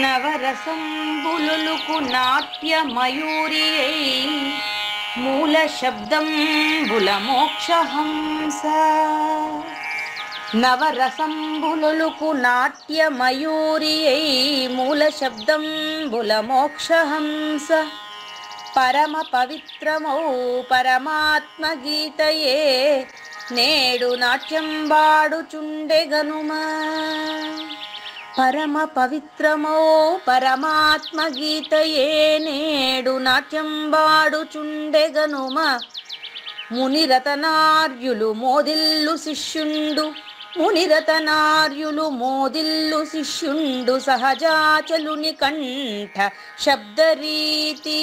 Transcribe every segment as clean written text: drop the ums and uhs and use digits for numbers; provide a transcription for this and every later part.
నవరసంబులుకు నాట్య మయూరియై మూల శబ్దంబుల మోక్షహంస. నవరసంబులుకు నాట్య మయూరియై మూల శబ్దంబుల మోక్షహంస. పరమ పవిత్రమౌ పరమాత్మ గీతయే నేడు నాట్యం వాడుచుండెగనుమా. పరమ పవిత్రమౌ పరమాత్మ గీతయే నేడు నాట్యం వాడుచుండెగనుమ. మునిరతనార్యులు మోదిల్లు శిష్యుండు, మునిరతనార్యులు మోదిల్లు శిష్యుండు సహజాచలుని కంఠ శబ్దరీతి.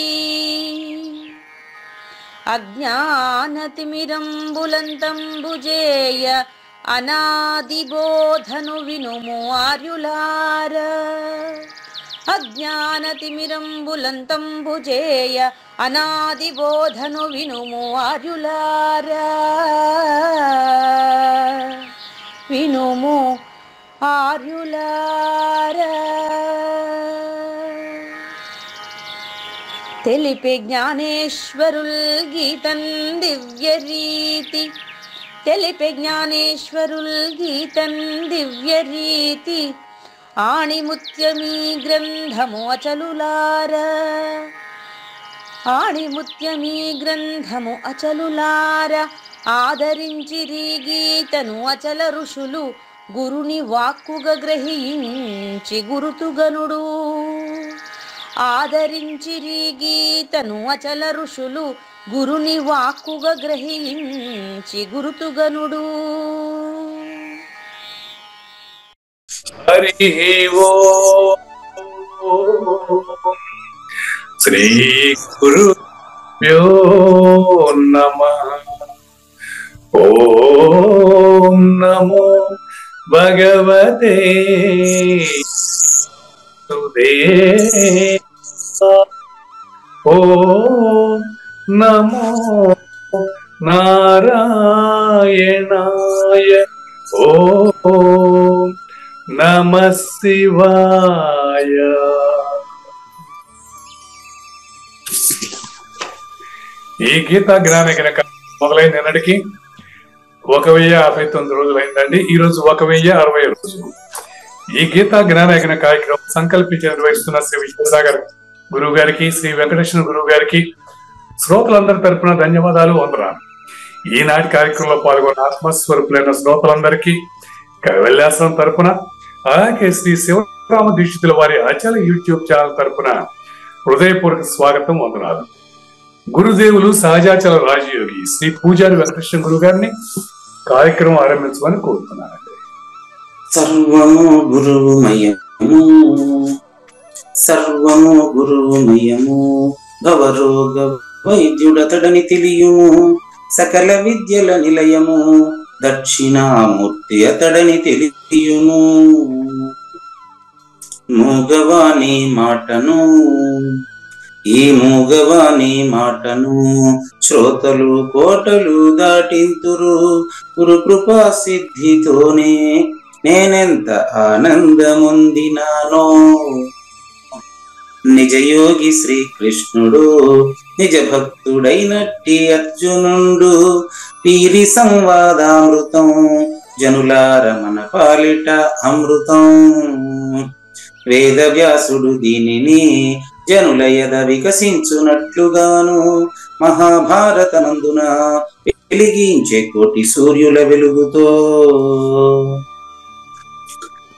అజ్ఞానతిమిరంబులంతంబుజేయ అనాదిబోధను వినుము ఆర్యులార. అజ్ఞానతిమిరంబులంతంబుజేయ అనాదిబోధను వినుము ఆర్యులార. వినుము ఆర్యులార. తెలిపే జ్ఞానేశ్వరుల్ గీతం దివ్యరీతి. తెలిపే జ్ఞానేశ్వరుల్ గీతం దివ్యరీతి. ఆణిముత్యమీ గ్రంథము అచలులార. ఆణిముత్యమీ గ్రంథము అచలులార. ఆదరించిరి గీతను అచల ఋషులు గురుని వాక్కుగా గ్రహించి గురుతుగనుడు. ఆదరించిరి గీతను అచల ఋషులు గురుని వాక్కుగా గ్రహించి గురుతుగనుడు. హరి ఓం శ్రీ గురుభ్యో నమః. ఓం నమో భగవతే వాసుదేవాయ. ఓం నమో నారాయణాయ. ఓం నమః శివాయ. ఈ గీతా జ్ఞానయజ్ఞ మొదలైన నిన్నటికి 1059 రోజులైందండి. ఈ రోజు 1060 రోజు. ఈ గీతా జ్ఞానయజ్ఞ కార్యక్రమం సంకల్పించి నిర్వహిస్తున్న శ్రీ విశ్వసాగర్ గురువు గారికి, శ్రీ వెంకటేశ్వర గురువు గారికి శ్రోతలందరి తరపున ధన్యవాదాలు, వందనాలు. ఈనాటి కార్యక్రమంలో పాల్గొన్న ఆత్మస్వరూపులైన శ్రోతలందరికీ కైవల్యాశ్రమం తరపున, అలాగే శ్రీ శివరామ దీక్షితుల వారి అచల యూట్యూబ్ ఛానల్ తరపున హృదయపూర్వక స్వాగతం, వందనాలు. గురుదేవులు సహజాచల రాజయోగి శ్రీ పూజారి వెంకటేశ్వర గురువు గారిని కార్యక్రమం ఆరంభించమని కోరుతున్నానండి. సర్వము గురువుమయము, సర్వము గురువుమయము. భవరోగ వైద్యుడతడని తెలియుము, సకల విద్యల నిలయము. దక్షిణామూర్తి అతడని తెలియుము. మూగవాణి మాటను, ఈ మూగవాణి మాటను శ్రోతలు కోటలు దాటింతురు. గురు కృపా సిద్ధితోనే నేనెంత ఆనందముందినానో. నిజయోగి శ్రీకృష్ణుడు నిజ భక్తుడైనట్టి అర్జునుండు. పీరి సంవాదామృతం జనులార మన పాలిట అమృతం. వేదవ్యాసుడు దీనిని జనుల యద వికసించునట్లుగాను మహాభారతనందున వెలిగించే కోటి సూర్యుల వెలుగుతో.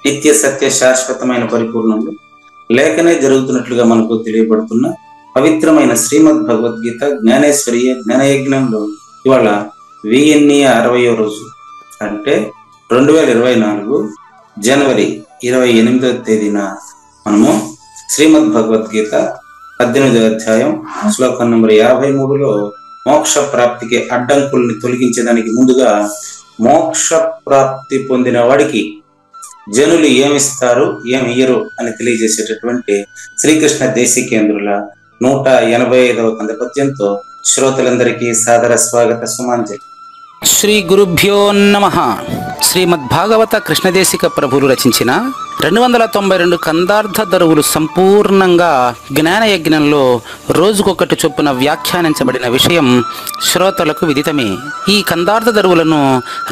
నిత్య సత్య శాశ్వతమైన పరిపూర్ణంలో లేఖనే జరుగుతున్నట్లుగా మనకు తెలియబడుతున్న పవిత్రమైన శ్రీమద్ భగవద్గీత జ్ఞానేశ్వరీయ జ్ఞానయజ్ఞంలో ఇవాళ 1060వ రోజు, అంటే 2024 జనవరి 28వ తేదీన మనము శ్రీమద్ భగవద్గీత 18వ అధ్యాయం శ్లోకం నంబర్ 53లో మోక్ష ప్రాప్తికి అడ్డంకుల్ని తొలగించేదానికి ముందుగా మోక్ష ప్రాప్తి పొందిన వాడికి జనులు ఏమిస్తారు ఏమియ్యరు అని తెలియజేసేటటువంటి శ్రీకృష్ణ దేశికేంద్రుల 185వ కంద పద్యంతో శ్రోతలందరికీ సాదర స్వాగత సుమాంజలి. శ్రీ గురుభ్యో నమః. శ్రీమద్భాగవత కృష్ణదేశిక ప్రభువులు రచించిన 292 కందార్థ దరువులు సంపూర్ణంగా జ్ఞానయజ్ఞంలో రోజుకొకటి చొప్పున వ్యాఖ్యానించబడిన విషయం శ్రోతలకు విదితమే. ఈ కందార్థ దరువులను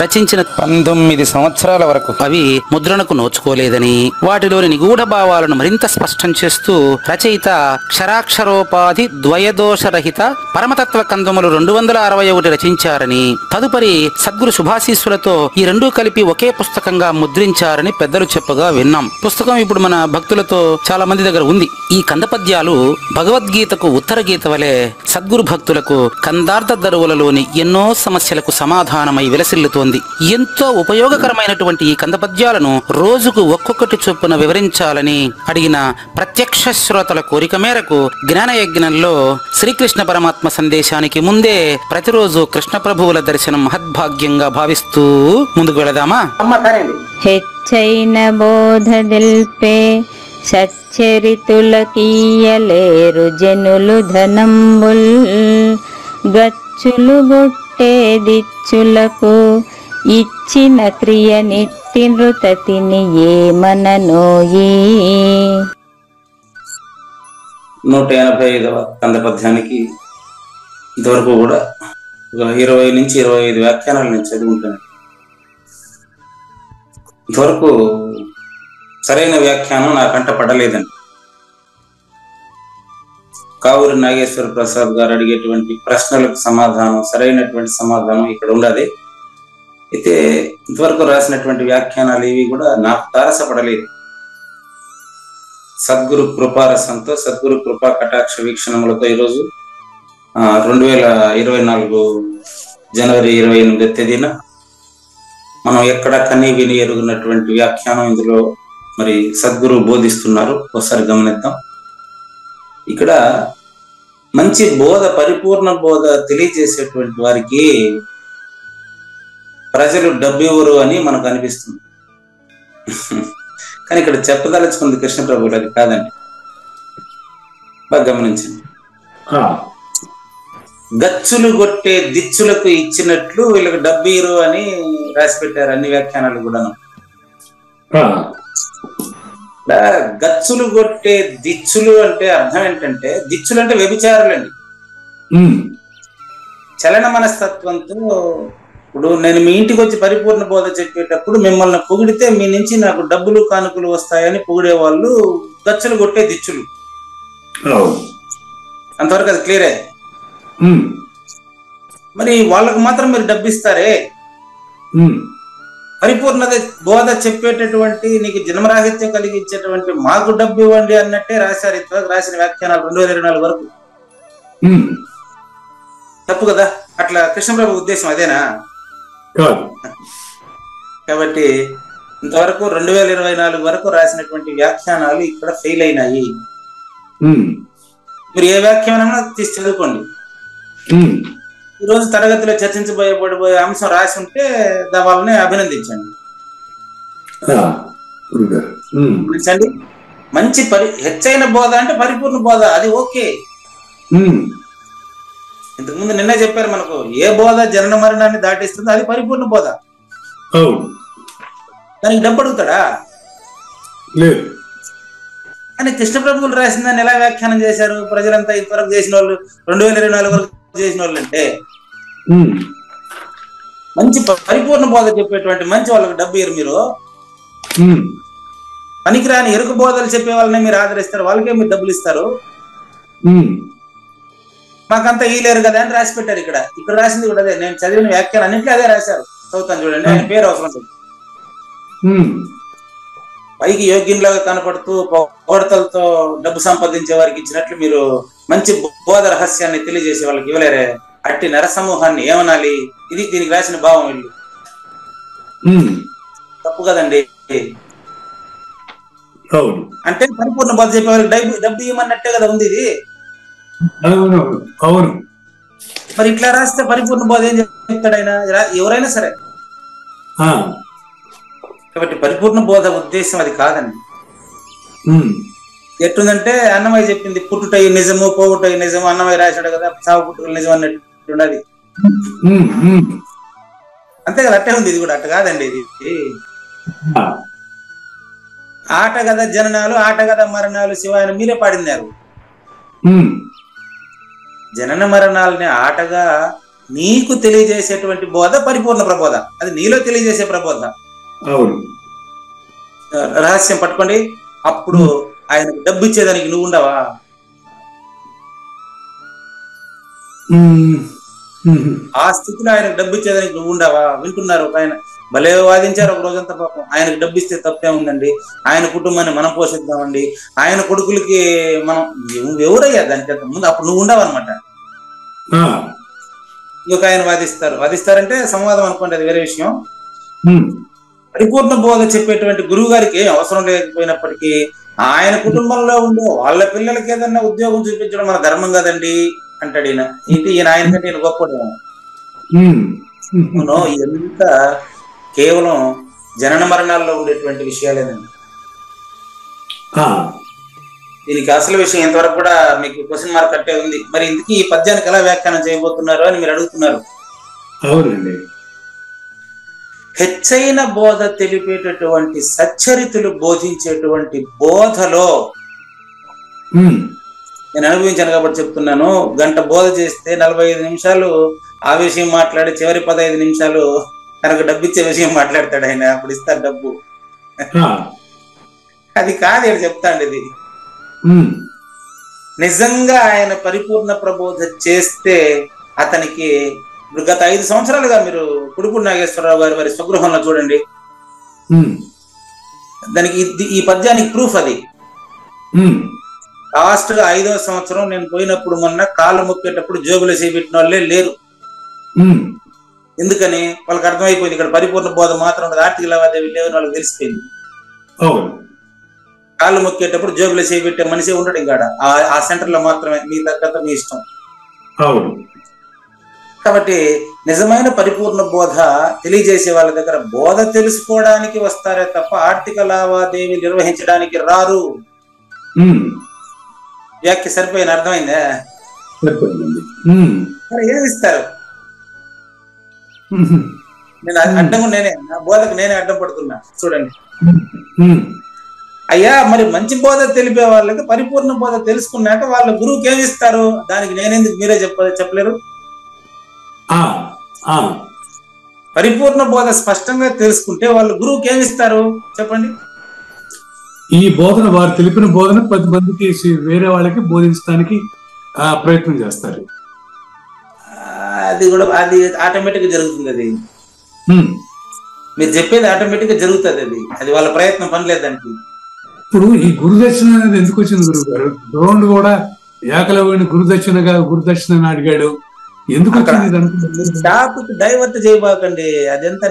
రచించిన 19 సంవత్సరాల వరకు అవి ముద్రణకు నోచుకోలేదని, వాటిలోని నిగూఢ భావాలను మరింత స్పష్టం చేస్తూ రచయిత క్షరాక్షరోపాధి ద్వయదోషరహిత పరమతత్వ కందములు 261 రచించారని, తదుపరి సద్గురు శుభాశీస్సులతో ఈ రెండూ కలిపి ఒకే పుస్తకంగా ముద్రించారని పెద్దలు చెప్పగా విన్నాం. పుస్తకం ఇప్పుడు మన భక్తులతో చాలా మంది దగ్గర ఉంది. ఈ కందపద్యాలు భగవద్గీతకు ఉత్తర గీత వలె సద్గురు భక్తులకు కందార్థ దరువులలోని ఎన్నో సమస్యలకు సమాధానమై విలసిల్లుతోంది. ఎంతో ఉపయోగకరమైనటువంటి ఈ కందపద్యాలను రోజుకు ఒక్కొక్కటి చొప్పున వివరించాలని అడిగిన ప్రత్యక్ష శ్రోతల కోరిక మేరకు జ్ఞానయజ్ఞంలో శ్రీకృష్ణ పరమాత్మ సందేశానికి ముందే ప్రతిరోజు కృష్ణ ప్రభువుల దర్శనం మహద్భాగ్యంగా భావిస్తూ ముందుకు వెళదామా? హెచ్చైన బోధదిల్పే సచ్చరితులకీయలేరు జనులు ధనంబుల్, గచ్చులు గొట్టే దిచ్చులకు ఇచ్చిన క్రియ నిట్టి నృతతిని ఏమననోయి. 185వ కందపద్యానికి ఇంతవరకు కూడా 20 నుంచి 25 వ్యాఖ్యానాలు నేను చదువుకుంటాను. ఇంతవరకు సరైన వ్యాఖ్యానం నా కంట పడలేదండి. కావూరి నాగేశ్వర ప్రసాద్ గారు అడిగేటువంటి ప్రశ్నలకు సమాధానం, సరైనటువంటి సమాధానం ఇక్కడ ఉండదు. అయితే ఇంతవరకు రాసినటువంటి వ్యాఖ్యానాలు ఇవి కూడా నాకు తారసపడలేదు. సద్గురు కృపారసంతో, సద్గురు కృపా కటాక్ష వీక్షణములతో ఈరోజు 2024 జనవరి 28వ తేదీన మనం ఎక్కడ కనీ విని ఎరుగున్నటువంటి వ్యాఖ్యానం ఇందులో మరి సద్గురు బోధిస్తున్నారు. ఒకసారి గమనిద్దాం. ఇక్కడ మంచి బోధ, పరిపూర్ణ బోధ తెలియజేసేటువంటి వారికి ప్రజలు డబ్బివ్వరు అని మనకు అనిపిస్తుంది. కానీ ఇక్కడ చెప్పదలుచుకుంది కృష్ణ ప్రభువులది కాదండి. బాగా గమనించండి. గచ్చులు కొట్టే దిచ్చులకు ఇచ్చినట్లు వీళ్ళకి డబ్బీరు అని రాసి పెట్టారు అన్ని వ్యాఖ్యానాలు కూడాను. గచ్చులు కొట్టే దిచ్చులు అంటే అర్థం ఏంటంటే, దిచ్చులు అంటే వ్యభిచారులండి. చలన మనస్తత్వంతో ఇప్పుడు నేను మీ ఇంటికి వచ్చి పరిపూర్ణ బోధ చెప్పేటప్పుడు మిమ్మల్ని పొగిడితే మీ నుంచి నాకు డబ్బులు కానుకలు వస్తాయని పొగిడే వాళ్ళు గచ్చులు కొట్టే దిచ్చులు. అంతవరకు అది క్లియరే. మరి వాళ్ళకు మాత్రం మీరు డబ్బు ఇస్తారే, పరిపూర్ణత బోధ చెప్పేటటువంటి నీకు జన్మరాహిత్యం కలిగించేటువంటి మాకు డబ్బు ఇవ్వండి అన్నట్టే రాశారు. ఇంతవరకు రాసిన వ్యాఖ్యానాలు 2024 వరకు. తప్పు కదా? అట్లా కృష్ణప్రభు ఉద్దేశం అదేనా? కాబట్టి ఇంతవరకు 2024 వరకు రాసినటువంటి వ్యాఖ్యానాలు ఇక్కడ ఫెయిల్ అయినాయి. మీరు ఏ వ్యాఖ్యానమైనా తీసి చదువుకోండి. ఈరోజు తరగతిలో చర్చించబోయే అంశం రాసి ఉంటే వాళ్ళని అభినందించండి. మంచి హెచ్చైన బోధ అంటే పరిపూర్ణ బోధ, అది ఓకే. ఇంతకుముందు నిన్నే చెప్పారు మనకు, ఏ బోధ జనన మరణాన్ని దాటిస్తుందో అది పరిపూర్ణ బోధ. దానికి డబ్బు అడుగుతాడా? లేదు. కానీ కృష్ణ ప్రభువులు రాసిన దాన్ని ఎలా వ్యాఖ్యానం చేశారు ప్రజలంతా ఇంతవరకు చేసిన వాళ్ళు, 2024 వరకు చేసిన వాళ్ళు అంటే మంచి పరిపూర్ణ బోధ చెప్పేటువంటి మంచి వాళ్ళకి డబ్బు ఇయ్యరు మీరు. పనికిరాని ఎరుకు బోధలు చెప్పే వాళ్ళని మీరు ఆదరిస్తారు, వాళ్ళకే మీరు డబ్బులు ఇస్తారు. మాకంతా ఈలేరు కదా అని రాసి పెట్టారు. ఇక్కడ రాసింది కూడా అదే. నేను చదివిన వ్యాఖ్యానం అన్నింటిలో అదే రాశారు. చదువుతాను చూడండి. ఆయన పేరు అవసరం లేదు. పైకి యోగ్యంలాగా కనపడుతూ పొగడతలతో డబ్బు సంపాదించే వారికి ఇచ్చినట్లు మీరు మంచి బోధ రహస్యాన్ని తెలియజేసే వాళ్ళకి ఇవ్వలేరే. అట్టి నరసమూహాన్ని ఏమనాలి? ఇది దీనికి రాసిన భావం. వీళ్ళు తప్పు కదండి. అంటే పరిపూర్ణ బోధ చెప్పే వాళ్ళకి డబ్బు ఇవ్వమన్నట్టే కదా ఉంది ఇది. అవును. మరి ఇట్లా రాస్తే పరిపూర్ణ బోధ ఏం చెప్తాడు ఆయన? ఎవరైనా సరే. కాబట్టి పరిపూర్ణ బోధ ఉద్దేశం అది కాదండి. ఎట్టుందంటే అన్నమయ్య చెప్పింది, పుట్టుటై నిజము పోగుటై నిజము. అన్నమయ్య రాశాడు కదా, చావు పుట్టుకలు నిజం అన్నట్టు ఉన్నది. అంతే కదా, అట్టే ఉంది ఇది కూడా. అట్ట కాదండి ఇది. ఆట గద జననాలు ఆట గద మరణాలు శివాయన మీరే పాడినారు. జనన మరణాలని ఆటగా నీకు తెలియజేసేటువంటి బోధ పరిపూర్ణ ప్రబోధ, అది నీలో తెలియజేసే ప్రబోధ. రహస్యం పట్టుకోండి. అప్పుడు ఆయనకు డబ్బు ఇచ్చేదానికి నువ్వు ఉండవా? ఆ స్థితిలో ఆయనకు డబ్బు ఇచ్చేదానికి నువ్వు ఉండవా? వింటున్నారు. ఆయన భలే వాదించారు ఒక రోజంతా. పాపం ఆయనకు డబ్బు ఇస్తే తప్పే ఉందండి, ఆయన కుటుంబాన్ని మనం పోషిద్దామండి, ఆయన కొడుకులకి మనం ఎవరయ్యా దానికంత ముందు, అప్పుడు నువ్వు ఉండవు అనమాట. ఇంకొక ఆయన వాదిస్తారంటే సంవాదం అనుకోండి, అది వేరే విషయం. పరిపూర్ణ బోధ చెప్పేటువంటి గురువు గారికి ఏం అవసరం లేకపోయినప్పటికీ ఆయన కుటుంబంలో ఉండే వాళ్ళ పిల్లలకి ఏదన్నా ఉద్యోగం చూపించడం మన ధర్మం కదండి అంటాడు ఈయన. ఈయన ఆయన కంటే ఈయన గొప్పడేమో. ఎంత కేవలం జనన మరణాల్లో ఉండేటువంటి విషయాలేనండి. దీనికి అసలు విషయం ఇంతవరకు కూడా మీకు క్వశ్చన్ మార్క్ కట్టే ఉంది. మరి ఇందుకు ఈ పద్యానికి ఎలా వ్యాఖ్యానం చేయబోతున్నారు అని మీరు అడుగుతున్నారు. అవునండి. హెచ్చైన బోధ తెలిపేటటువంటి సచ్చరితులు బోధించేటువంటి బోధలో నేను అనుభవించాను కాబట్టి చెప్తున్నాను. గంట బోధ చేస్తే 45 నిమిషాలు ఆ విషయం మాట్లాడి చివరి 15 నిమిషాలు తనకు డబ్బు ఇచ్చే విషయం మాట్లాడతాడు ఆయన. అప్పుడు ఇస్తాడు డబ్బు. అది కాదు ఇక్కడ చెప్తాండి. ఇది నిజంగా ఆయన పరిపూర్ణ ప్రబోధ చేస్తే అతనికి గత 5 సంవత్సరాలుగా మీరు కుడుపూడి నాగేశ్వరరావు గారి వారి స్వగృహంలో చూడండి, దానికి ఈ పద్యానికి ప్రూఫ్. అది లాస్ట్ గా 5వ సంవత్సరం నేను పోయినప్పుడు మొన్న కాళ్ళు మొక్కేటప్పుడు జోబులు చేపెట్టిన వాళ్ళే లేరు. ఎందుకని? వాళ్ళకి అర్థమైపోయింది ఇక్కడ పరిపూర్ణ బోధ మాత్రం ఉండదు, ఆర్థిక లావాదేవీ లేవని వాళ్ళకి తెలిసిపోయింది. కాళ్ళు మొక్కేటప్పుడు జోబులు చేపెట్టే మనిషి ఉండడు ఇంకా ఆ సెంటర్ లో మాత్రమే, మీ తగ్గత మీ ఇష్టం. కాబట్టి నిజమైన పరిపూర్ణ బోధ తెలియజేసే వాళ్ళ దగ్గర బోధ తెలుసుకోవడానికి వస్తారే తప్ప ఆర్థిక లావాదేవీ నిర్వహించడానికి రారు. వ్యాఖ్య సరిపోయిన అర్థమైందా? ఏమిస్తారు? నేను అడ్డం నేనే, నా బోధకు నేనే అడ్డం పడుతున్నా. చూడండి అయ్యా, మరి మంచి బోధ తెలిపే వాళ్ళకి పరిపూర్ణ బోధ తెలుసుకున్నాక వాళ్ళ గురువుకి ఏమిస్తారు? దానికి నేనెందుకు మీరే చెప్పలేరు? పరిపూర్ణ బోధ స్పష్టంగా తెలుసుకుంటే వాళ్ళ గురువుకి ఏమిస్తారు చెప్పండి? ఈ బోధన, వారు తెలిపిన బోధన 10 మందికి వేరే వాళ్ళకి బోధించడానికి ప్రయత్నం చేస్తారు. అది కూడా అది ఆటోమేటిక్ గా జరుగుతుంది. అది మీరు చెప్పేది ఆటోమేటిక్ గా జరుగుతుంది. అది వాళ్ళ ప్రయత్నం పని లేదానికి. ఇప్పుడు ఈ గురుదక్షిణ అనేది ఎందుకు వచ్చింది గురువు గారు? ద్రోణుడు కూడా ఏకలవ్యుని గురుదక్షిణ అడిగాడు. ఎందుకు టాపిక్ డైవర్ట్ చేయబాకండి. అదెంత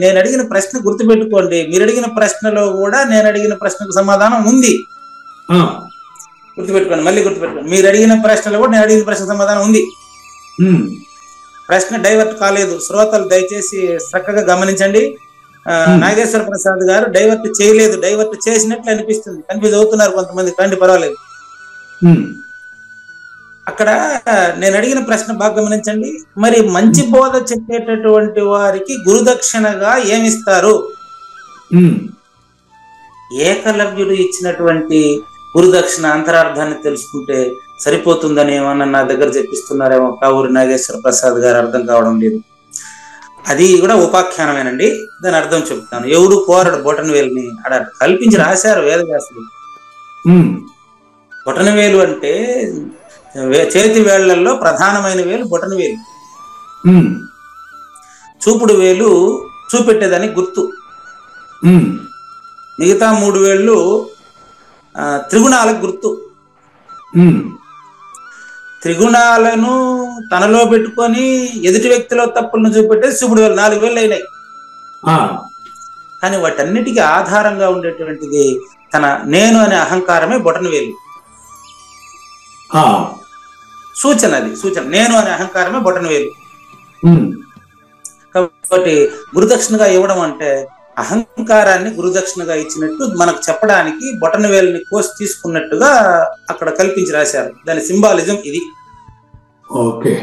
నేను అడిగిన ప్రశ్న గుర్తుపెట్టుకోండి. మీరు అడిగిన ప్రశ్నలో కూడా నేను అడిగిన ప్రశ్నకు సమాధానం ఉంది. గుర్తుపెట్టుకోండి, మళ్ళీ గుర్తుపెట్టుకోండి. మీరు అడిగిన ప్రశ్నలో కూడా నేను అడిగిన ప్రశ్న సమాధానం ఉంది. ప్రశ్న డైవర్ట్ కాలేదు. శ్రోతలు దయచేసి చక్కగా గమనించండి. నాగేశ్వర ప్రసాద్ గారు డైవర్ట్ చేయలేదు, డైవర్ట్ చేసినట్లు అనిపిస్తుంది. కన్ఫ్యూజ్ అవుతున్నారు కొంతమంది, కండి పర్వాలేదు. అక్కడ నేను అడిగిన ప్రశ్న బాగా గమనించండి. మరి మంచి బోధ చెప్పేటటువంటి వారికి గురుదక్షిణగా ఏమిస్తారు? ఏకలవ్యుడు ఇచ్చినటువంటి గురుదక్షిణ అంతరార్థాన్ని తెలుసుకుంటే సరిపోతుందని ఏమన్నా నా దగ్గర చెప్పిస్తున్నారేమో కావూరి నాగేశ్వర ప్రసాద్ గారు. అర్థం కావడం లేదు. అది కూడా ఉపాఖ్యానమేనండి. దాని అర్థం చెప్తాను. ఎవడు కోరడు బొటనవేలుని అడ కల్పించి రాశారు వేదవ్యాసులు. బొటనవేలు అంటే చేతి వేళ్లలో ప్రధానమైన వేలు బొటనవేలు. చూపుడు వేలు చూపెట్టేదానికి గుర్తు. మిగతా 3 వేళ్ళు త్రిగుణాలకు గుర్తు. త్రిగుణాలను తనలో పెట్టుకొని ఎదుటి వ్యక్తిలో తప్పులను చూపెట్టేది చూపుడు వేలు. 4 వేళ్ళు అయినాయి. కానీ వాటన్నిటికీ ఆధారంగా ఉండేటువంటిది తన నేను అనే అహంకారమే బొటనవేలు. సూచన, అది సూచన. నేను అనే అహంకారమే బొటనవేలు. కాబట్టి గురుదక్షిణగా ఇవ్వడం అంటే అహంకారాన్ని గురుదక్షిణగా ఇచ్చినట్టు మనకు చెప్పడానికి బొటనవేలుని కోసి తీసుకున్నట్టుగా అక్కడ కల్పించి రాశారు. దాని సింబాలిజం ఇది. ఓకే.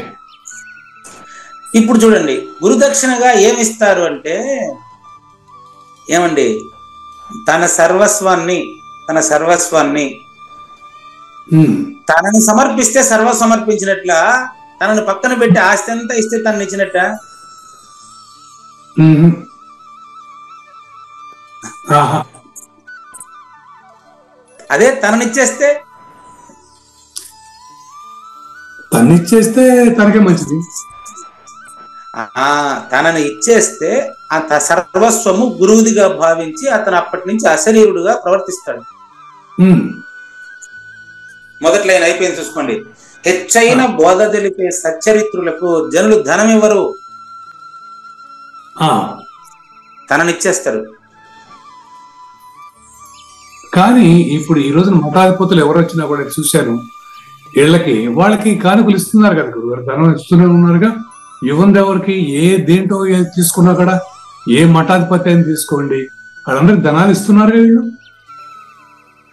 ఇప్పుడు చూడండి, గురుదక్షిణగా ఏమిస్తారు అంటే, ఏమండి తన సర్వస్వాన్ని తనని సమర్పిస్తే సర్వం సమర్పించినట్ల, తనను పక్కన పెట్టి ఆస్తి అంతా ఇస్తే తనని ఇచ్చినట్ట. అదే తననిచ్చేస్తే తనకే మంచిది. తనని ఇచ్చేస్తే ఆ సర్వస్వము గురువుదిగా భావించి అతను అప్పటి నుంచి అశరీరుడుగా ప్రవర్తిస్తాడు. మొదటి లైన్ అయిపోయింది చూసుకోండి. హెచ్చైన బోధ తెలిపే సచ్చరిత్రులకు జనులు ధనం ఇవ్వరు, తననిచ్చేస్తారు. కానీ ఇప్పుడు ఈ రోజున మఠాధిపతులు ఎవరు వచ్చినా కూడా చూశాను, వాళ్ళకి కానుకలు ఇస్తున్నారు కదా గురుగారు, ధనం ఇస్తూనే ఉన్నారుగా. ఇవ్వంది ఎవరికి? దేంట్లో తీసుకున్నా కూడా, ఏ మఠాధిపతి అని తీసుకోండి, వాళ్ళందరికి ధనాలు ఇస్తున్నారు వీళ్ళు.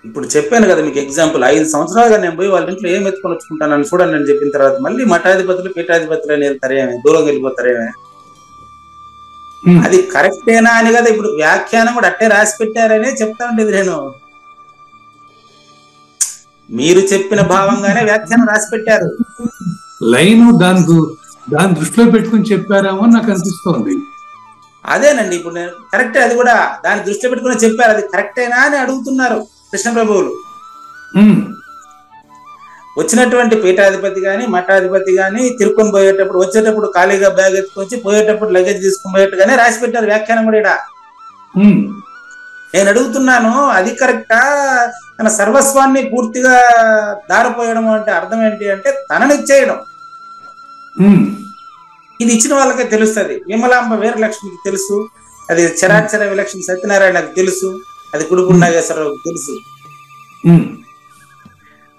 ఇప్పుడు చెప్పాను కదా మీకు ఎగ్జాంపుల్, 5 సంవత్సరాలుగా నేను పోయి వాళ్ళ ఇంట్లో ఏం ఎత్తుకొని వచ్చుకుంటానని చూడండి అని చెప్పిన తర్వాత మళ్ళీ మఠాధిపతులు పీఠాధిపతులు అని వెళ్తారేమే, దూరంగా వెళ్ళిపోతారేమే. అది కరెక్టేనా అని కదా ఇప్పుడు వ్యాఖ్యానం కూడా అట్టే రాసి పెట్టారనే చెప్తా ఉండేది నేను. మీరు చెప్పిన భావంగానే వ్యాఖ్యానం రాసి పెట్టారు. లైన్ దాని దృష్టిలో పెట్టుకుని చెప్పారేమో నాకు అనిపిస్తోంది. అదేనండి, ఇప్పుడు నేను కరెక్టే, అది కూడా దాన్ని దృష్టిలో పెట్టుకుని చెప్పారు. అది కరెక్టేనా అని అడుగుతున్నారు కృష్ణ ప్రభువులు. వచ్చినటువంటి పీఠాధిపతి గాని మఠాధిపతి గాని తిరుక్కొని పోయేటప్పుడు, వచ్చేటప్పుడు ఖాళీగా బ్యాగ్ ఎత్తుకొచ్చి, పోయేటప్పుడు లగేజ్ తీసుకుని పోయేట్టుగానే రాసి పెట్టారు వ్యాఖ్యానం కూడా ఇక్కడ. నేను అడుగుతున్నాను, అది కరెక్టా? తన సర్వస్వాన్ని పూర్తిగా దారిపోయడం అంటే అర్థం ఏంటి అంటే తననిచ్చేయడం. ఇది ఇచ్చిన వాళ్ళకే తెలుస్తుంది. విమలాంబ వీరలక్ష్మికి తెలుసు, అది చరాచర విలక్షణ సత్యనారాయణకు తెలుసు, అది కుడుపుడు నాగేశ్వరరావుకి తెలుసు.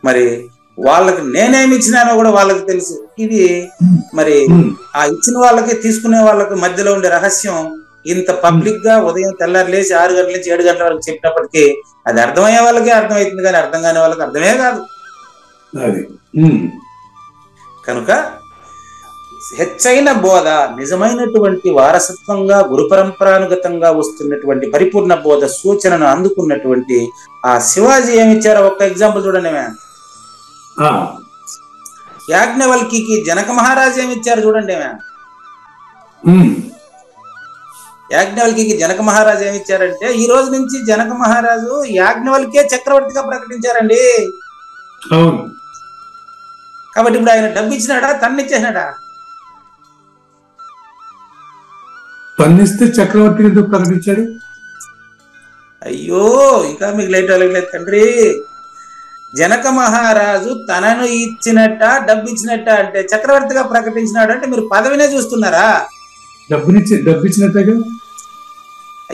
మరి వాళ్ళకి నేనేమి ఇచ్చినానో కూడా వాళ్ళకి తెలుసు. ఇది మరి ఆ ఇచ్చిన వాళ్ళకి తీసుకునే వాళ్ళకి మధ్యలో ఉండే రహస్యం ఇంత పబ్లిక్ గా ఉదయం తెల్లారి లేచి 6 గంటల నుంచి 7 గంటల వరకు చెప్పినప్పటికీ అది అర్థమయ్యే వాళ్ళకే అర్థమవుతుంది, కానీ అర్థం కాని వాళ్ళకి అర్థమే కాదు. కనుక హెచ్చైన బోధ, నిజమైనటువంటి వారసత్వంగా గురు పరంపరానుగతంగా వస్తున్నటువంటి పరిపూర్ణ బోధ సూచనను అందుకున్నటువంటి ఆ శివాజీ ఏమిచ్చారో ఒక్క ఎగ్జాంపుల్ చూడండి. యాజ్ఞవల్కి జనక మహారాజు ఏమిచ్చారు చూడండి. యాజ్ఞవల్కి జనక మహారాజు ఏమిచ్చారంటే, ఈ రోజు నుంచి జనక మహారాజు యాజ్ఞవల్కే చక్రవర్తిగా ప్రకటించారండి. కాబట్టి ఇప్పుడు ఆయన డబ్బు ఇచ్చినాడా, తన్నిచ్చేసినాడా? తన్నిస్తే చక్రవర్తి ఎందుకు ప్రకటించాడు? అయ్యో, ఇంకా మీకు లైట్ అలగలేదు తండ్రి. జనక మహారాజు తనను ఇచ్చినట్ట, డబ్బు ఇచ్చినట్ట అంటే చక్రవర్తిగా ప్రకటించినాడు అంటే మీరు పదవినే చూస్తున్నారా? డబ్బిచ్చినట్టుగా.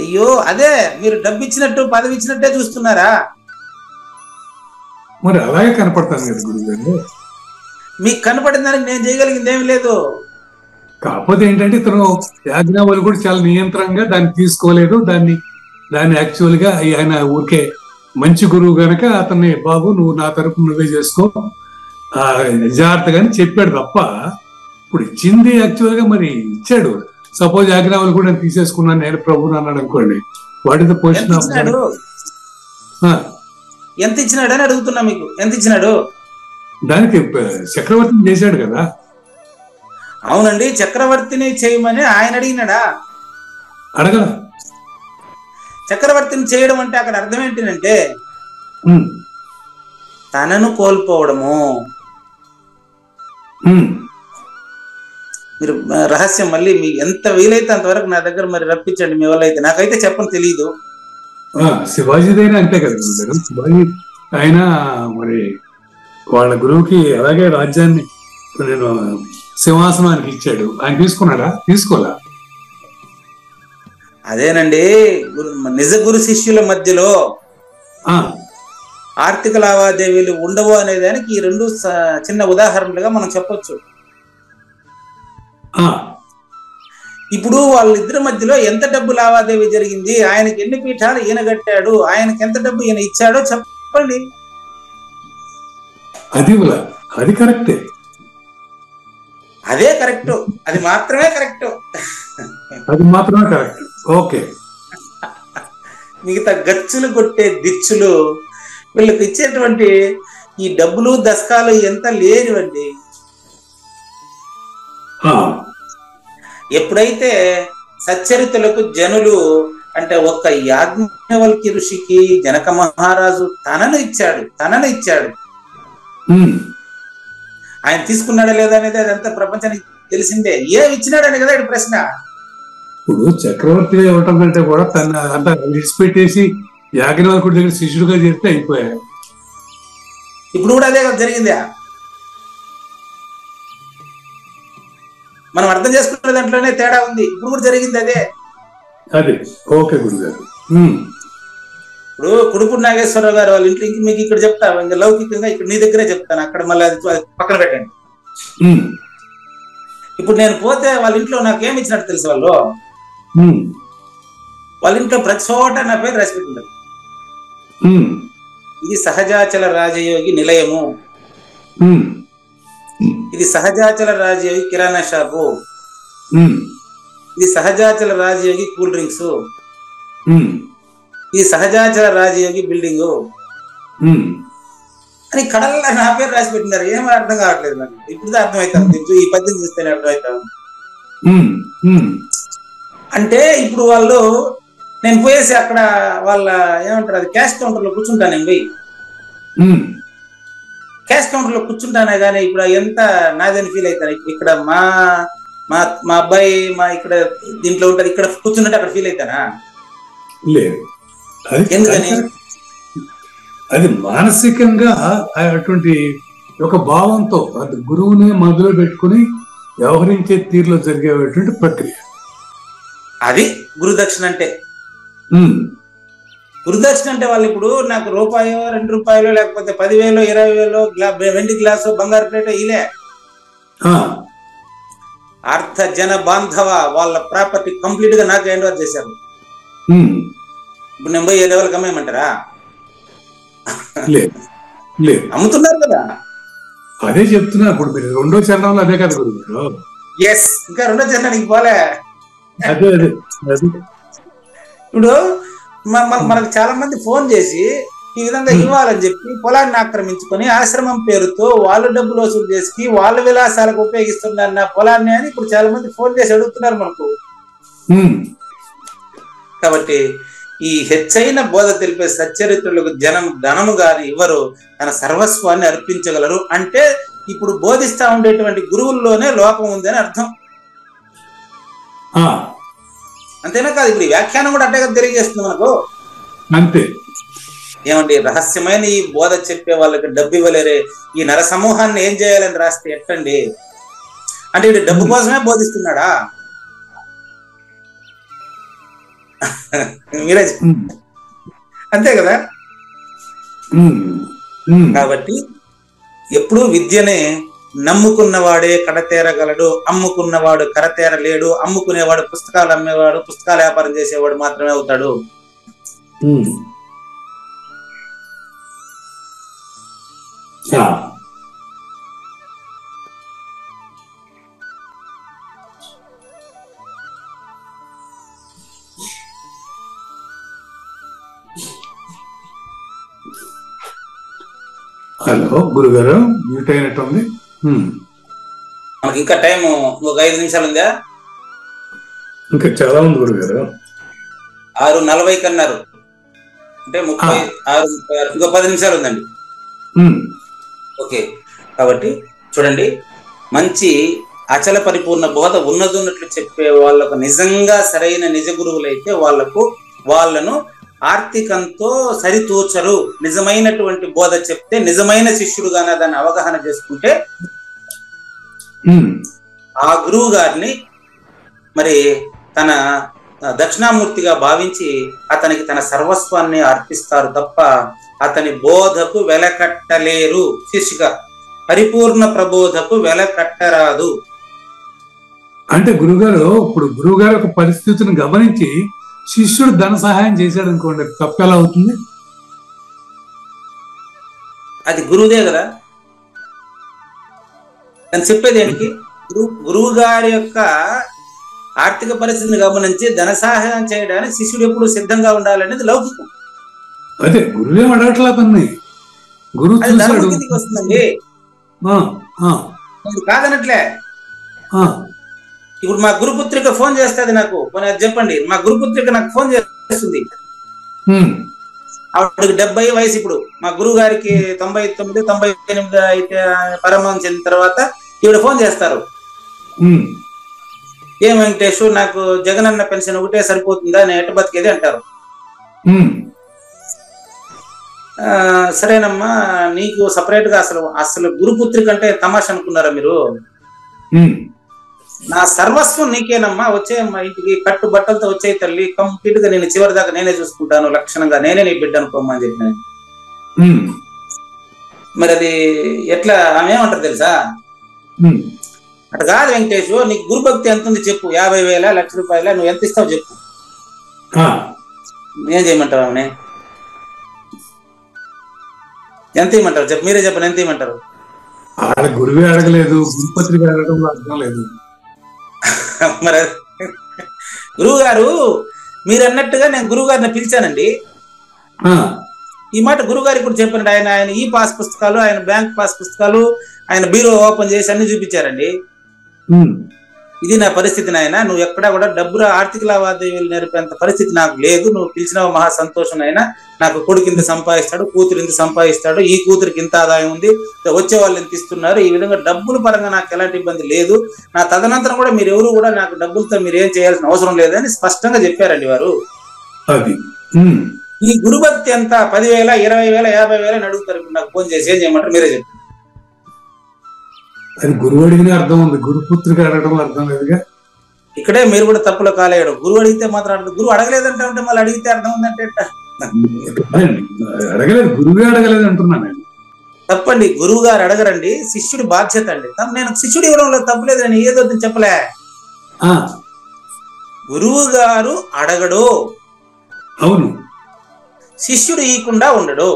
అయ్యో, అదే మీరు డబ్బు ఇచ్చినట్టు పదవి ఇచ్చినట్టే చూస్తున్నారా? మరి అలాగే కనపడతాను కదా గురుగారు. మీకు కనపడిన దానికి నేను చేయగలిగింది ఏమి లేదు. కాకపోతే ఏంటంటే ఇతను యాజ్ఞవల్క్యులు కూడా చాలా నియంత్రణగా దాన్ని తీసుకోలేదు. దాన్ని యాక్చువల్ గా ఆయన ఊరికే మంచి గురువు గనక అతన్ని, బాబు నువ్వు నా తరపు నువ్వే చేసుకో జాగ్రత్తగాని చెప్పాడు తప్ప, ఇప్పుడు ఇచ్చింది యాక్చువల్ గా మరి ఇచ్చాడు. సపోజ్ యాజ్ఞవల్క్యులు కూడా నేను తీసేసుకున్నాను నేను ప్రభుని అన్నాడు అనుకోండి, వాటితో పోషణ ఎంత ఇచ్చినాడు అని అడుగుతున్నా మీకు. ఎంత ఇచ్చినాడు? దానికి చక్రవర్తిని చేశాడు కదా. అవునండి, చక్రవర్తిని చేయమని ఆయన అడిగినాడా? అడగల. చక్రవర్తిని చేయడం అంటే అక్కడ అర్థం ఏంటంటే తనను కోల్పోవడము. మీరు రహస్యం మళ్ళీ మీకు ఎంత వీలైతే అంతవరకు నా దగ్గర మరి రప్పించండి మీ వల్ల అయితే. నాకైతే చెప్పని తెలియదు. శివాజీదైనా అంతే కదా శివాజీ ఆయన మరి వాళ్ళ గురువుకి అలాగే రాజ్యాన్ని నేను సింహాసనానికి ఇచ్చాడు. ఆయన తీసుకున్నాడా? తీసుకోలే. అదేనండి, నిజ గురు శిష్యుల మధ్యలో ఆర్థిక లావాదేవీలు ఉండవు అనే దానికి ఈ 2 చిన్న ఉదాహరణలుగా మనం చెప్పొచ్చు. ఇప్పుడు వాళ్ళిద్దరి మధ్యలో ఎంత డబ్బు లావాదేవీ జరిగింది, ఆయనకి ఎన్ని పీఠాలు ఈయన కట్టాడు, ఆయనకి ఎంత డబ్బు ఈయన ఇచ్చాడో చెప్పండి. అది కరెక్టే. అదే కరెక్ట్, అది మాత్రమే కరెక్ట్. అది మాత్రమే కరెక్ట్. ఓకే, మిగతా గచ్చులు కొట్టే దిచ్చులు వీళ్ళకి ఇచ్చేటువంటి ఈ డబ్బులు దశకాలు ఎంత లేనివండి. ఎప్పుడైతే సచ్చరితులకు జనులు అంటే ఒక్క యాజ్ఞవల్క్య ఋషికి జనక మహారాజు తనను ఇచ్చాడు. ఆయన తీసుకున్నాడా లేదా అనేది అదంతా ప్రపంచానికి తెలిసిందే. ఏమి ఇచ్చినాడని కదా ఇక్కడ ప్రశ్న. ఇప్పుడు చక్రవర్తి ఇవ్వటం కంటే కూడా తన అంతా విడిచిపెట్టేసి యాజ్ఞవల్కుడి దగ్గర శిష్యుడిగా చేస్తే అయిపోయాయి. ఇప్పుడు కూడా అదే కదా జరిగిందా? మనం అర్థం చేసుకునే దాంట్లోనే తేడా ఉంది. ఇప్పుడు కూడా జరిగింది అదే. ఓకే గురుగారు. ఇప్పుడు కుడుపూడి నాగేశ్వరరావు గారు వాళ్ళ ఇంట్లో మీకు ఇక్కడ చెప్తా, ఇంకా లౌకికంగా ఇక్కడ నీ దగ్గరే చెప్తాను, అక్కడ మళ్ళీ అది పక్కన పెట్టండి. ఇప్పుడు నేను పోతే వాళ్ళ ఇంట్లో నాకేమి ఇచ్చినట్టు తెలుసు, వాళ్ళ ఇంట్లో ప్రతి చోట నా పేరు రాసి పెట్టింటారు. ఇది సహజాచల రాజయోగి నిలయము, ఇది సహజాచల రాజయోగి కిరాణా షాపు, ఇది సహజాచల రాజయోగి కూల్ డ్రింక్స్, ఇది సహజాచల రాజయోగి బిల్డింగ్ అని కడల్లా నా పేరు రాసి పెట్టినారు. ఏమో అర్థం కావట్లేదు నాకు. ఇప్పుడు అర్థమవుతాను, ఈ పద్యం చూస్తేనే అర్థమవుతాను. అంటే ఇప్పుడు వాళ్ళు నేను పోయేసి అక్కడ వాళ్ళ ఏమంటారు అది క్యాష్ కౌంటర్ లో కూర్చుంటాను పోయి క్యాష్ కౌంటర్ లో కూర్చుంటానే కానీ ఇప్పుడు ఎంత నాదని ఫీల్ అవుతాను. ఇక్కడ మా మా మా అబ్బాయి మా ఇక్కడ దీంట్లో ఉంటారు, ఇక్కడ కూర్చున్నట్టు అక్కడ ఫీల్ అవుతానా? లేదు. ఎందుకని? అది మానసికంగా అటువంటి ఒక భావంతో అది గురువుని మొదలు పెట్టుకుని వ్యవహరించే తీరులో జరిగేటువంటి ప్రక్రియ. అది గురుదక్షిణ అంటే. గురుదక్షిణ అంటే వాళ్ళు ఇప్పుడు నాకు రూపాయో 2 రూపాయలు లేకపోతే 10,000 20,000 వెండి గ్లాసు బంగారు ప్లేట్ ఇలే అర్థ జన బాంధవ వాళ్ళ ప్రాపర్టీ కంప్లీట్ గా నాకు హ్యాండ్ ఓవర్ చేశారు. ఇప్పుడు నేను పోయి ఏ లెవెల్కి అమ్మేయమంటారా? అమ్ముతున్నారు కదా. అదే చెప్తున్నా. ఇప్పుడు మీరు రెండో చరణంలో అదే కదా గురువు. ఎస్, ఇంకా రెండో చరణానికి పోలే. అదే అదే ఇప్పుడు మనకు చాలా మంది ఫోన్ చేసి ఈ విధంగా ఇవ్వాలని చెప్పి పొలాన్ని ఆక్రమించుకొని ఆశ్రమం పేరుతో వాళ్ళు డబ్బులు వసూలు చేసి వాళ్ళ విలాసాలకు ఉపయోగిస్తున్నారు నా పొలాన్ని అని ఇప్పుడు చాలా మంది ఫోన్ చేసి అడుగుతున్నారు మనకు. కాబట్టి ఈ హెచ్చైన బోధ తెలిపే సచ్చరిత్రులకు ధనము గాని ఇవ్వరు, తన సర్వస్వాన్ని అర్పించగలరు. అంటే ఇప్పుడు బోధిస్తా ఉండేటువంటి గురువుల్లోనే లోపం ఉందని అర్థం. అంతేనా కాదు, ఇప్పుడు ఈ వ్యాఖ్యానం కూడా అట్టే తెలియజేస్తుంది మనకు. అంతే. ఏమండి, రహస్యమైన ఈ బోధ చెప్పే వాళ్ళకి డబ్బు ఇవ్వలేరే, ఈ నర సమూహాన్ని ఏం చేయాలని రాస్తే ఎట్టండి? అంటే వీడు డబ్బు కోసమే బోధిస్తున్నాడా? మీరే అంతే కదా. కాబట్టి ఎప్పుడు విద్యనే నమ్ముకున్నవాడే కడతేరగలడు, అమ్ముకున్నవాడు కరతేరలేడు, అమ్ముకునేవాడు పుస్తకాలు అమ్మేవాడు పుస్తకాల వ్యాపారం చేసేవాడు మాత్రమే అవుతాడు. హలో గురుగారు, మ్యూట్ అయినట్టుంది. మనకి ఇంకా టైం ఒక 5 నిమిషాలు ఉందా? ఇంకా చాలా ఉంది గురుగారు. 6:40 అన్నారు అంటే 36 ఇంకో 10 నిమిషాలు ఉందండి. ఓకే, కాబట్టి చూడండి, మంచి అచల పరిపూర్ణ బోధ ఉన్నట్లు చెప్పే వాళ్ళకు నిజంగా సరైన నిజ గురువులైతే వాళ్ళను ఆర్థికంతో సరితూచరు. నిజమైనటువంటి బోధ చెప్తే నిజమైన శిష్యుడుగానే దాన్ని అవగాహన చేసుకుంటే ఆ గురువు గారిని మరి తన దక్షిణామూర్తిగా భావించి అతనికి తన సర్వస్వాన్ని అర్పిస్తారు తప్ప అతని బోధకు వెలకట్టలేరు. శిష్యుగా పరిపూర్ణ ప్రబోధకు వెలకట్టరాదు. అంటే గురుగారు, ఇప్పుడు గురువుగారు ఒక పరిస్థితిని గమనించి శిష్యుడు ధన సహాయం చేశాడు అనుకోండి, తప్పు ఎలా అవుతుంది? అది గురువుదే కదా. నేను చెప్పేది ఏంటి, గురువు గారి యొక్క ఆర్థిక పరిస్థితిని గమనించి ధన సహాయం చేయడానికి శిష్యుడు ఎప్పుడు సిద్ధంగా ఉండాలనేది లౌకికం. అదే గురువేం అడగట్లా అతన్ని, గురువు అది చూశాడు. ధర్మస్థితికి వస్తుందండి. ఆ, ఆ, నేను కాదనట్లే. ఆ, ఇప్పుడు మా గురుపుత్రిక ఫోన్ చేస్తుంది నాకు, పోనీ అది చెప్పండి. మా గురుపుత్రిక నాకు ఫోన్ చేస్తుంది. ఉమ్, ఆవిడకి 70 వయసు. ఇప్పుడు మా గురువు గారికి 99, 98 అయితే పరమం చెందిన తర్వాత ఈవిడ ఫోన్ చేస్తారు. ఉమ్, ఏం వెంకటేష్, నాకు జగనన్న పెన్షన్ ఒకటే సరిపోతుందా, నేను ఎట్ట బతికేది అంటారు. ఉమ్, సరేనమ్మా, నీకు సపరేట్ గా అసలు గురుపుత్రిక అంటే తమాషా అనుకున్నారా మీరు? ఉమ్, నా సర్వస్వం నీకేనమ్మా, వచ్చేయమ్మా ఇంటికి, కట్టు బట్టలతో వచ్చేయి తల్లి, కంప్లీట్ గా నేను చివరి దాకా నేనే చూసుకుంటాను, లక్షణంగా నేనే నీ బిడ్డ అనుకోమ్మా అని చెప్పిన. ఉమ్, మరి అది ఎట్లా, ఆమె ఏమంటారు తెలుసా? ఉమ్, అటు కాదు వెంకటేష్, నీకు గురుభక్తి ఎంత ఉంది చెప్పు, 50,000 1,00,000 రూపాయల, నువ్వు ఎంత ఇస్తావు చెప్పు, ఆ, ఏం చేయమంటావు ఆమె? ఎంత ఇవ్వమంటారు చెప్పు, మీరే చెప్పండి, ఎంత ఇవ్వమంటారు? ఆడ గురువే అడగలేదు, గురుపత్రిక అడగడంలో అర్థం లేదు. మరి గురువు గారు మీరు అన్నట్టుగా నేను గురువు గారిని పిలిచానండి. ఆ, ఈ మాట గురువు గారికి కూడా చెప్పానండి. ఆయన ఈ పాస్ పుస్తకాలు, ఆయన బ్యాంక్ పాస్ పుస్తకాలు, ఆయన బీరో ఓపెన్ చేసి అన్ని చూపించారండి. ఉమ్, ఇది నా పరిస్థితి నాయన, నువ్వు ఎక్కడా కూడా డబ్బులు ఆర్థిక లావాదేవీలు నేర్పేంత పరిస్థితి నాకు లేదు, నువ్వు పిలిచినావు మహా సంతోషం అయినా, నాకు కొడుకు ఇంత సంపాదిస్తాడు, కూతురు ఇంత సంపాదిస్తాడు, ఈ కూతురికి ఇంత ఆదాయం ఉంది, వచ్చే వాళ్ళు ఇంత ఇస్తున్నారు, ఈ విధంగా డబ్బుల పరంగా నాకు ఎలాంటి ఇబ్బంది లేదు, నా తదనంతరం కూడా మీరు ఎవరు కూడా నాకు డబ్బులతో మీరు ఏం చేయాల్సిన అవసరం లేదని స్పష్టంగా చెప్పారండి వారు. అది ఉమ్, ఈ గురుభక్తి ఎంత 10,000, 20,000, 50,000 అని అడుగుతారు. ఇప్పుడు నాకు ఫోన్ చేసి ఏం చేయమంటారు, మీరే చెప్పండి. అది గురువు అడిగిన అర్థం ఉంది, గురుపుత్రిక అడగడంలో అర్థం లేదుగా. ఇక్కడే మీరు కూడా తప్పులో కాలేయడు. గురువు అడిగితే మాత్రం గురువు అడగలేదంటే ఉంటే మళ్ళీ అడిగితే అర్థం ఉందంటే అడగలేదు, గురువే అడగలేదు అంటున్నా నేను. తప్పండి, గురువు గారు అడగరండి, శిష్యుడి బాధ్యత అండి. నేను శిష్యుడు ఇవ్వడంలో తప్పులేదు, నేను ఏదో చెప్పలే. ఆ, గురువు గారు అడగడు, అవును, శిష్యుడు ఇవ్వకుండా ఉండడు.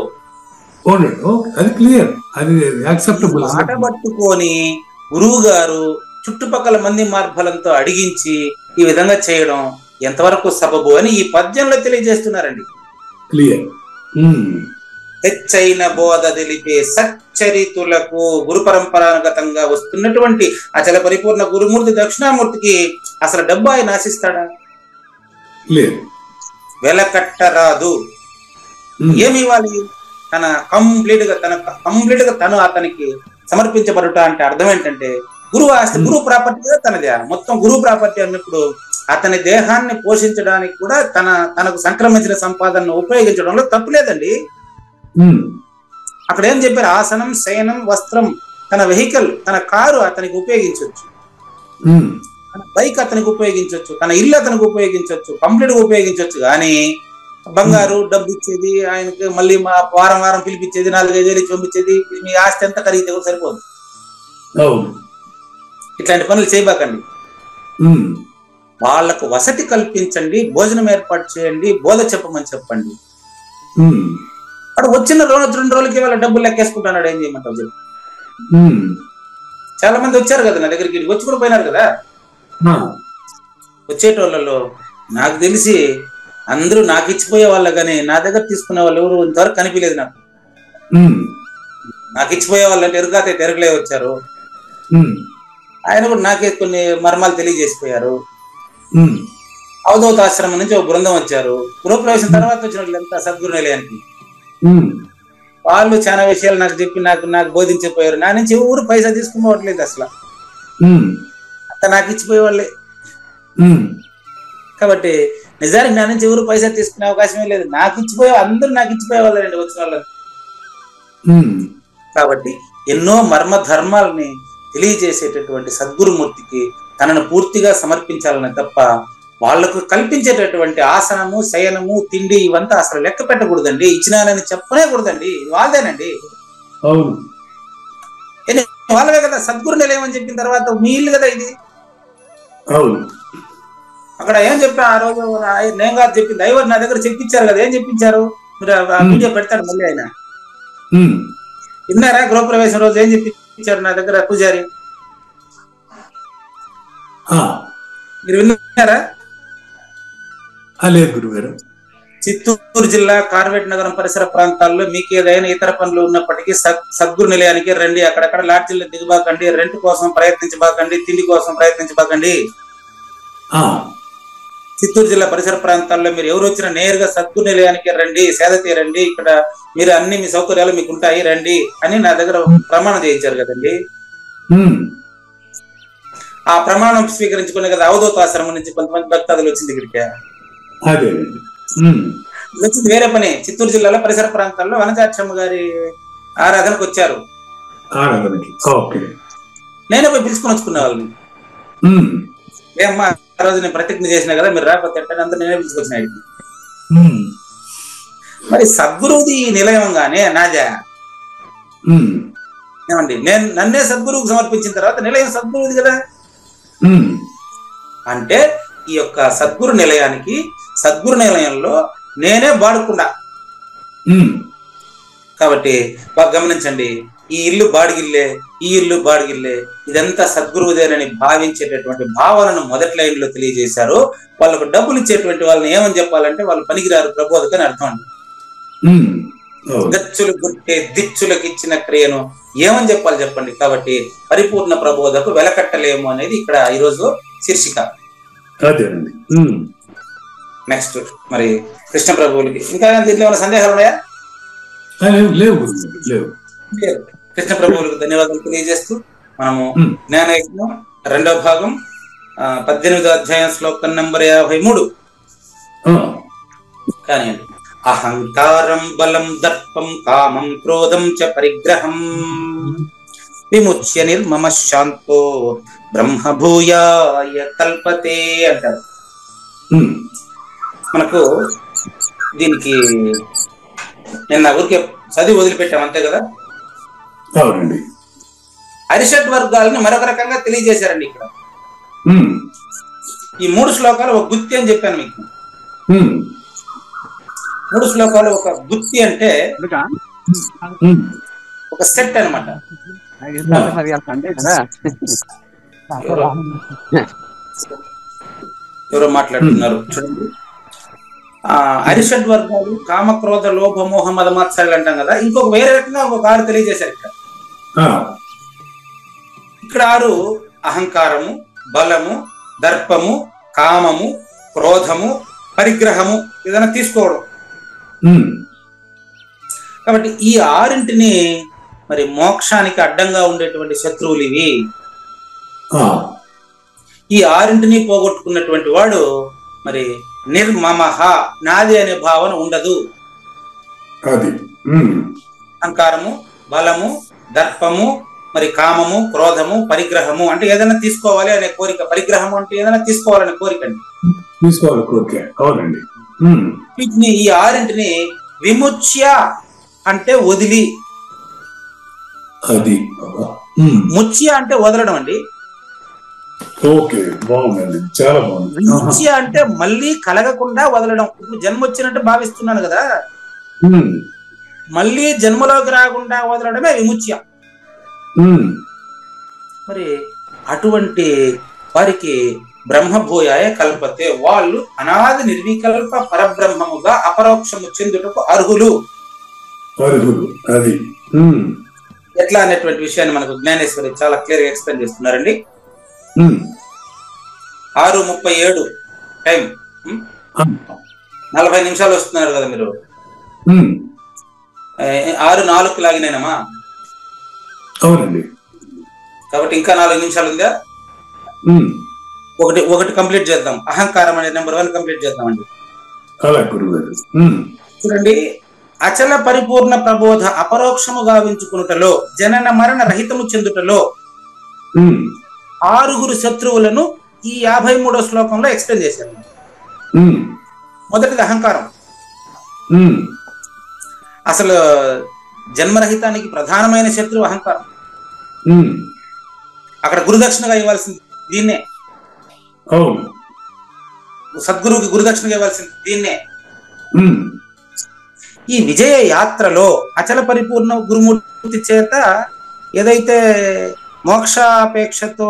అది క్లియర్, అది యాక్సెప్టబుల్. మాట పట్టుకొని గురువు గారు చుట్టుపక్కల మంది మార్బలంతో అడిగించి ఈ విధంగా చేయడం ఎంతవరకు సబబు అని ఈ పద్యంలో తెలియజేస్తున్నారండి. క్లియర్. హెచ్చైన బోధ తెలిపే సచ్చరితులకు గురు పరంపరాగతంగా వస్తున్నటువంటి అచల పరిపూర్ణ గురుమూర్తి దక్షిణామూర్తికి అసలు డబ్బు ఆయన ఆశిస్తాడా? లేదు, వెలకట్టరాదు. ఏమి ఇవ్వాలి? తన కంప్లీట్ గా తను అతనికి సమర్పించబడుట అంటే అర్థం ఏంటంటే గురువు ఆస్తి, గురువు ప్రాపర్టీ కదా తనది. మొత్తం గురువు ప్రాపర్టీ అన్నప్పుడు అతని దేహాన్ని పోషించడానికి కూడా తనకు సంక్రమించిన సంపాదనను ఉపయోగించడంలో తప్పు లేదండి. అక్కడ ఏం చెప్పారు? ఆసనం, శయనం, వస్త్రం, తన వెహికల్, తన కారు అతనికి ఉపయోగించవచ్చు, తన బైక్ అతనికి ఉపయోగించవచ్చు, తన ఇల్లు అతనికి ఉపయోగించవచ్చు, కంప్లీట్ గా ఉపయోగించవచ్చు. కానీ బంగారు డబ్బు ఇచ్చేది, ఆయనకి మళ్ళీ వారం వారం పిలిపించేది, 4-5 వేలు ఇచ్చి పంపించేది, మీ ఆస్తి ఎంత ఖరీదు కూడా సరిపోదు. ఇట్లాంటి పనులు చేయబాకండి. వాళ్లకు వసతి కల్పించండి, భోజనం ఏర్పాటు చేయండి, బోధ చెప్పమని చెప్పండి. అక్కడ వచ్చిన 2 రోజులకి వాళ్ళ డబ్బులు లెక్కేసుకుంటున్నాడు, ఏం చేయమంటావు చెప్పు? చాలా మంది వచ్చారు కదా నా దగ్గరికి, వచ్చి కూడా పోయినారు కదా. వచ్చేటోళ్ళలో నాకు తెలిసి అందరూ నాకు ఇచ్చిపోయే వాళ్ళు, కానీ నా దగ్గర తీసుకునే వాళ్ళు ఎవరు ఇంతవరకు కనిపించలేదు నాకు. నాకు ఇచ్చిపోయే వాళ్ళు అంటే ఎరుగాతే తెరగలే వచ్చారు. ఆయన కూడా నాకే కొన్ని మర్మాలు తెలియజేసిపోయారు. అవధూత ఆశ్రమం నుంచి ఒక బృందం వచ్చారు. గృహప్రవేశం తర్వాత వచ్చిన వాళ్ళు ఎంత సద్గురు నిలయానికి, వాళ్ళు చాలా విషయాలు నాకు చెప్పి నాకు బోధించిపోయారు. నా నుంచి ఎవరు పైసా తీసుకుపోవట్లేదు అసలు, అంత నాకు ఇచ్చిపోయే వాళ్ళే. కాబట్టి నిజానికి నా నుంచి ఎవరు పైసా తీసుకునే అవకాశమే లేదు. అందరూ నాకు ఇచ్చిపోయే వాళ్ళండి వచ్చిన వాళ్ళని. కాబట్టి ఎన్నో మర్మ ధర్మాలని తెలియజేసేటటువంటి సద్గురుమూర్తికి తనను పూర్తిగా సమర్పించాలని తప్ప వాళ్లకు కల్పించేటటువంటి ఆసనము, శయనము, తిండి ఇవంతా అసలు లెక్క పెట్టకూడదండి. ఇచ్చినానని చెప్పనే కూడదండి, వాళ్ళదేనండి. వాళ్ళవే కదా. సద్గురు నిలయం అని చెప్పిన తర్వాత మీ ఇల్లు కదా ఇది. అక్కడ ఏం చెప్పా ఆ రోజు, నేను కాదు చెప్పింది, దైవం నా దగ్గర చెప్పించారు కదా. ఏం చెప్పించారు? మీరు వీడియో పెడతాడు మళ్ళీ ఆయన. విన్నారా? గృహప్రవేశం రోజు ఏం చెప్పించారు నా దగ్గర పూజారి? మీరు విన్నారా? లేదు గురుగారు. చిత్తూరు జిల్లా కార్వేట్ నగరం పరిసర ప్రాంతాల్లో మీకు ఏదైనా ఇతర పనులు ఉన్నప్పటికీ సద్గురు నిలయానికి రండి. అక్కడక్కడ లాడ్జీల్లో దిగుబాకండి, రెంట్ కోసం ప్రయత్నించబాకండి, తిండి కోసం ప్రయత్నించబాకండి. చిత్తూరు జిల్లా పరిసర ప్రాంతాల్లో మీరు ఎవరు వచ్చినా నేరుగా సద్గురు నిలయానికి రండి, సేద తీరండి, ఇక్కడ మీరు అన్ని మీ సౌకర్యాలు మీకు ఉంటాయి రండి అని నా దగ్గర ప్రమాణం చేయించారు కదండి. ఆ ప్రమాణం స్వీకరించుకునే కదా అవధూత ఆశ్రమం నుంచి కొంతమంది భక్తాదులు వచ్చింది ఇక్కడికి. వచ్చింది వేరే పని. చిత్తూరు జిల్లాలో పరిసర ప్రాంతాల్లో వనజాక్షమ్మ గారి ఆరాధనకు వచ్చారు. నేనే పోయి పిలుచుకుని వచ్చుకునే వాళ్ళని. ఏమ్మా ఆ రోజు నేను ప్రతిజ్ఞ చేసినా కదా, మీరు రాకపోతే అందరూ నేనే పిలుచుకొచ్చినాయి. మరి సద్గురువుది నిలయంగానే నాజా ఏమండి, నేను నన్నే సద్గురువుకు సమర్పించిన తర్వాత నిలయం సద్గురువుది కదా. అంటే ఈ యొక్క సద్గురు నిలయానికి, సద్గురు నిలయంలో నేనే బాడుకుండా. కాబట్టి బాగా గమనించండి, ఈ ఇల్లు బాడిగిల్లే, ఈ ఇల్లు బాడిగిల్లే, ఇదంతా సద్గురువుదేనని భావించేటటువంటి భావనను మొదటి లైన్ లో తెలియజేశారు. వాళ్ళకు డబ్బులు ఇచ్చేటువంటి వాళ్ళని ఏమని చెప్పాలంటే వాళ్ళు పనికిరారు ప్రబోధకని అర్థం అండి. గచ్చులు గుట్టే దిచ్చులకు ఇచ్చిన క్రియను ఏమని చెప్పాలి చెప్పండి. కాబట్టి పరిపూర్ణ ప్రబోధకు వెలకట్టలేము అనేది ఇక్కడ ఈరోజు శీర్షిక. నెక్స్ట్ మరి కృష్ణ ప్రభువులకి ఇంకా దీంట్లో ఏమైనా సందేహాలు ఉన్నాయా? లేవు. కృష్ణ ప్రభువులకు ధన్యవాదాలు తెలియజేస్తూ మనము జ్ఞానయజ్ఞం 2వ భాగం 18వ అధ్యాయం శ్లోకం నంబర్ 53 కానివ్వండి. అహంకారం బలం దర్పం కామం క్రోధం చ పరిగ్రహం విముచ్య నిర్మమ శాంతో బ్రహ్మభూయాయ కల్పతే అంటారు. మనకు దీనికి నిన్న ఊరికే చదివి వదిలిపెట్టాం అంతే కదా. అరిషడ్ వర్గాలని మరొక రకంగా తెలియజేశారండి ఇక్కడ. ఈ 3 శ్లోకాలు ఒక గుత్తి అని చెప్పాను మీకు. 3 శ్లోకాలు ఒక గుత్తి అంటే ఒక సెట్ అన్నమాట. ఎవరో మాట్లాడుతున్నారు చూడండి. అరిషడ్ వర్గాలు కామక్రోధ లోభ మోహ మద మత్సరాలు అంటాం కదా, ఇంకొక వేరే రకంగా ఒక 6 తెలియజేశారు ఇక్కడ. ఇక్కడ 6 అహంకారము, బలము, దర్పము, కామము, క్రోధము, పరిగ్రహము ఏదైనా తీసుకోవడం. కాబట్టి ఈ 6ంటిని మరి మోక్షానికి అడ్డంగా ఉండేటువంటి శత్రువులు ఇవి. ఈ 6ంటిని పోగొట్టుకున్నటువంటి వాడు మరి నిర్మమః, నాది అనే భావన ఉండదు. అహంకారము, బలము, దర్పము, మరి కామము, క్రోధము, పరిగ్రహము అంటే ఏదైనా తీసుకోవాలి అనే కోరిక. పరిగ్రహము అంటే ఏదైనా తీసుకోవాలనే కోరిక అండి. వీటిని ఈ 6ంటిని విముచ్య అంటే వదిలి, ముచ్య అంటే వదలడం అండి. విముచ్య అంటే మళ్ళీ కలగకుండా వదలడం. ఇప్పుడు జన్మ వచ్చినట్టు భావిస్తున్నాను కదా, మళ్ళీ జన్మలోకి రాకుండా వదలడమే విముచ్య. మరి అటువంటి వారికి బ్రహ్మభూయాయ కల్పతే, వాళ్ళు అనాది నిర్వికల్ప పరబ్రహ్మముగా అపరోక్షము చెందుటకు అర్హులు. ఎట్లా అనేటువంటి విషయాన్ని మనకు జ్ఞానేశ్వరి చాలా క్లియర్ గా ఎక్స్ప్లెయిన్ చేస్తున్నారండి. 6:37 టైం, 40 నిమిషాలు వస్తున్నారు కదా మీరు. 6:04 లాగినేనమ్మా. అవునండి. కాబట్టి ఇంకా 4 నిమిషాలు ఉందా? ఒకటి కంప్లీట్ చేద్దాం. అహంకారం అనే నెంబర్ 1 కంప్లీట్ చేద్దామండి. చూడండి, అచల పరిపూర్ణ ప్రబోధ అపరోక్షము గావించుకునుటలో, జనన మరణ రహితము చెందుటలో 6 శత్రువులను ఈ 53వ శ్లోకంలో ఎక్స్ప్లెయిన్ చేశారు. మొదటిది అహంకారం. అసలు జన్మరహితానికి ప్రధానమైన శత్రువు అహంకారం. అక్కడ గురుదక్షిణగా ఇవ్వాల్సింది దీన్నే, సద్గురువుకి గురుదక్షిణగా ఇవ్వాల్సింది దీన్నే. ఈ విజయ యాత్రలో అచల పరిపూర్ణ గురుమూర్తి చేత ఏదైతే మోక్షాపేక్షతో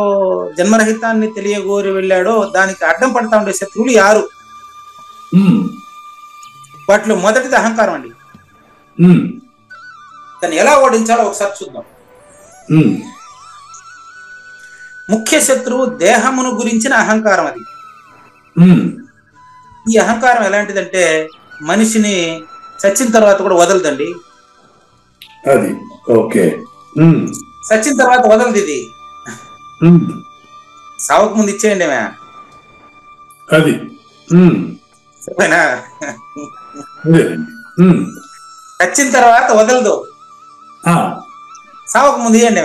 జన్మరహితాన్ని తెలియగోరి వెళ్ళాడో దానికి అడ్డం పడతా ఉండే శత్రువులు యారు? వాటిలో మొదటిది అహంకారం అండి. దాన్ని ఎలా ఓడించాలో ఒకసారి చూద్దాం. ముఖ్య శత్రువు దేహమును గురించిన అహంకారం. అది ఈ అహంకారం ఎలాంటిదంటే మనిషిని చచ్చిన తర్వాత కూడా వదలదండి. అది ఓకే. చచ్చిన తర్వాత వదలదు. ఇది సావుకు ముందు ఇచ్చేయండి అది చచ్చిన తర్వాత వదలదు, సావుకు ముందు ఇవ్వండి.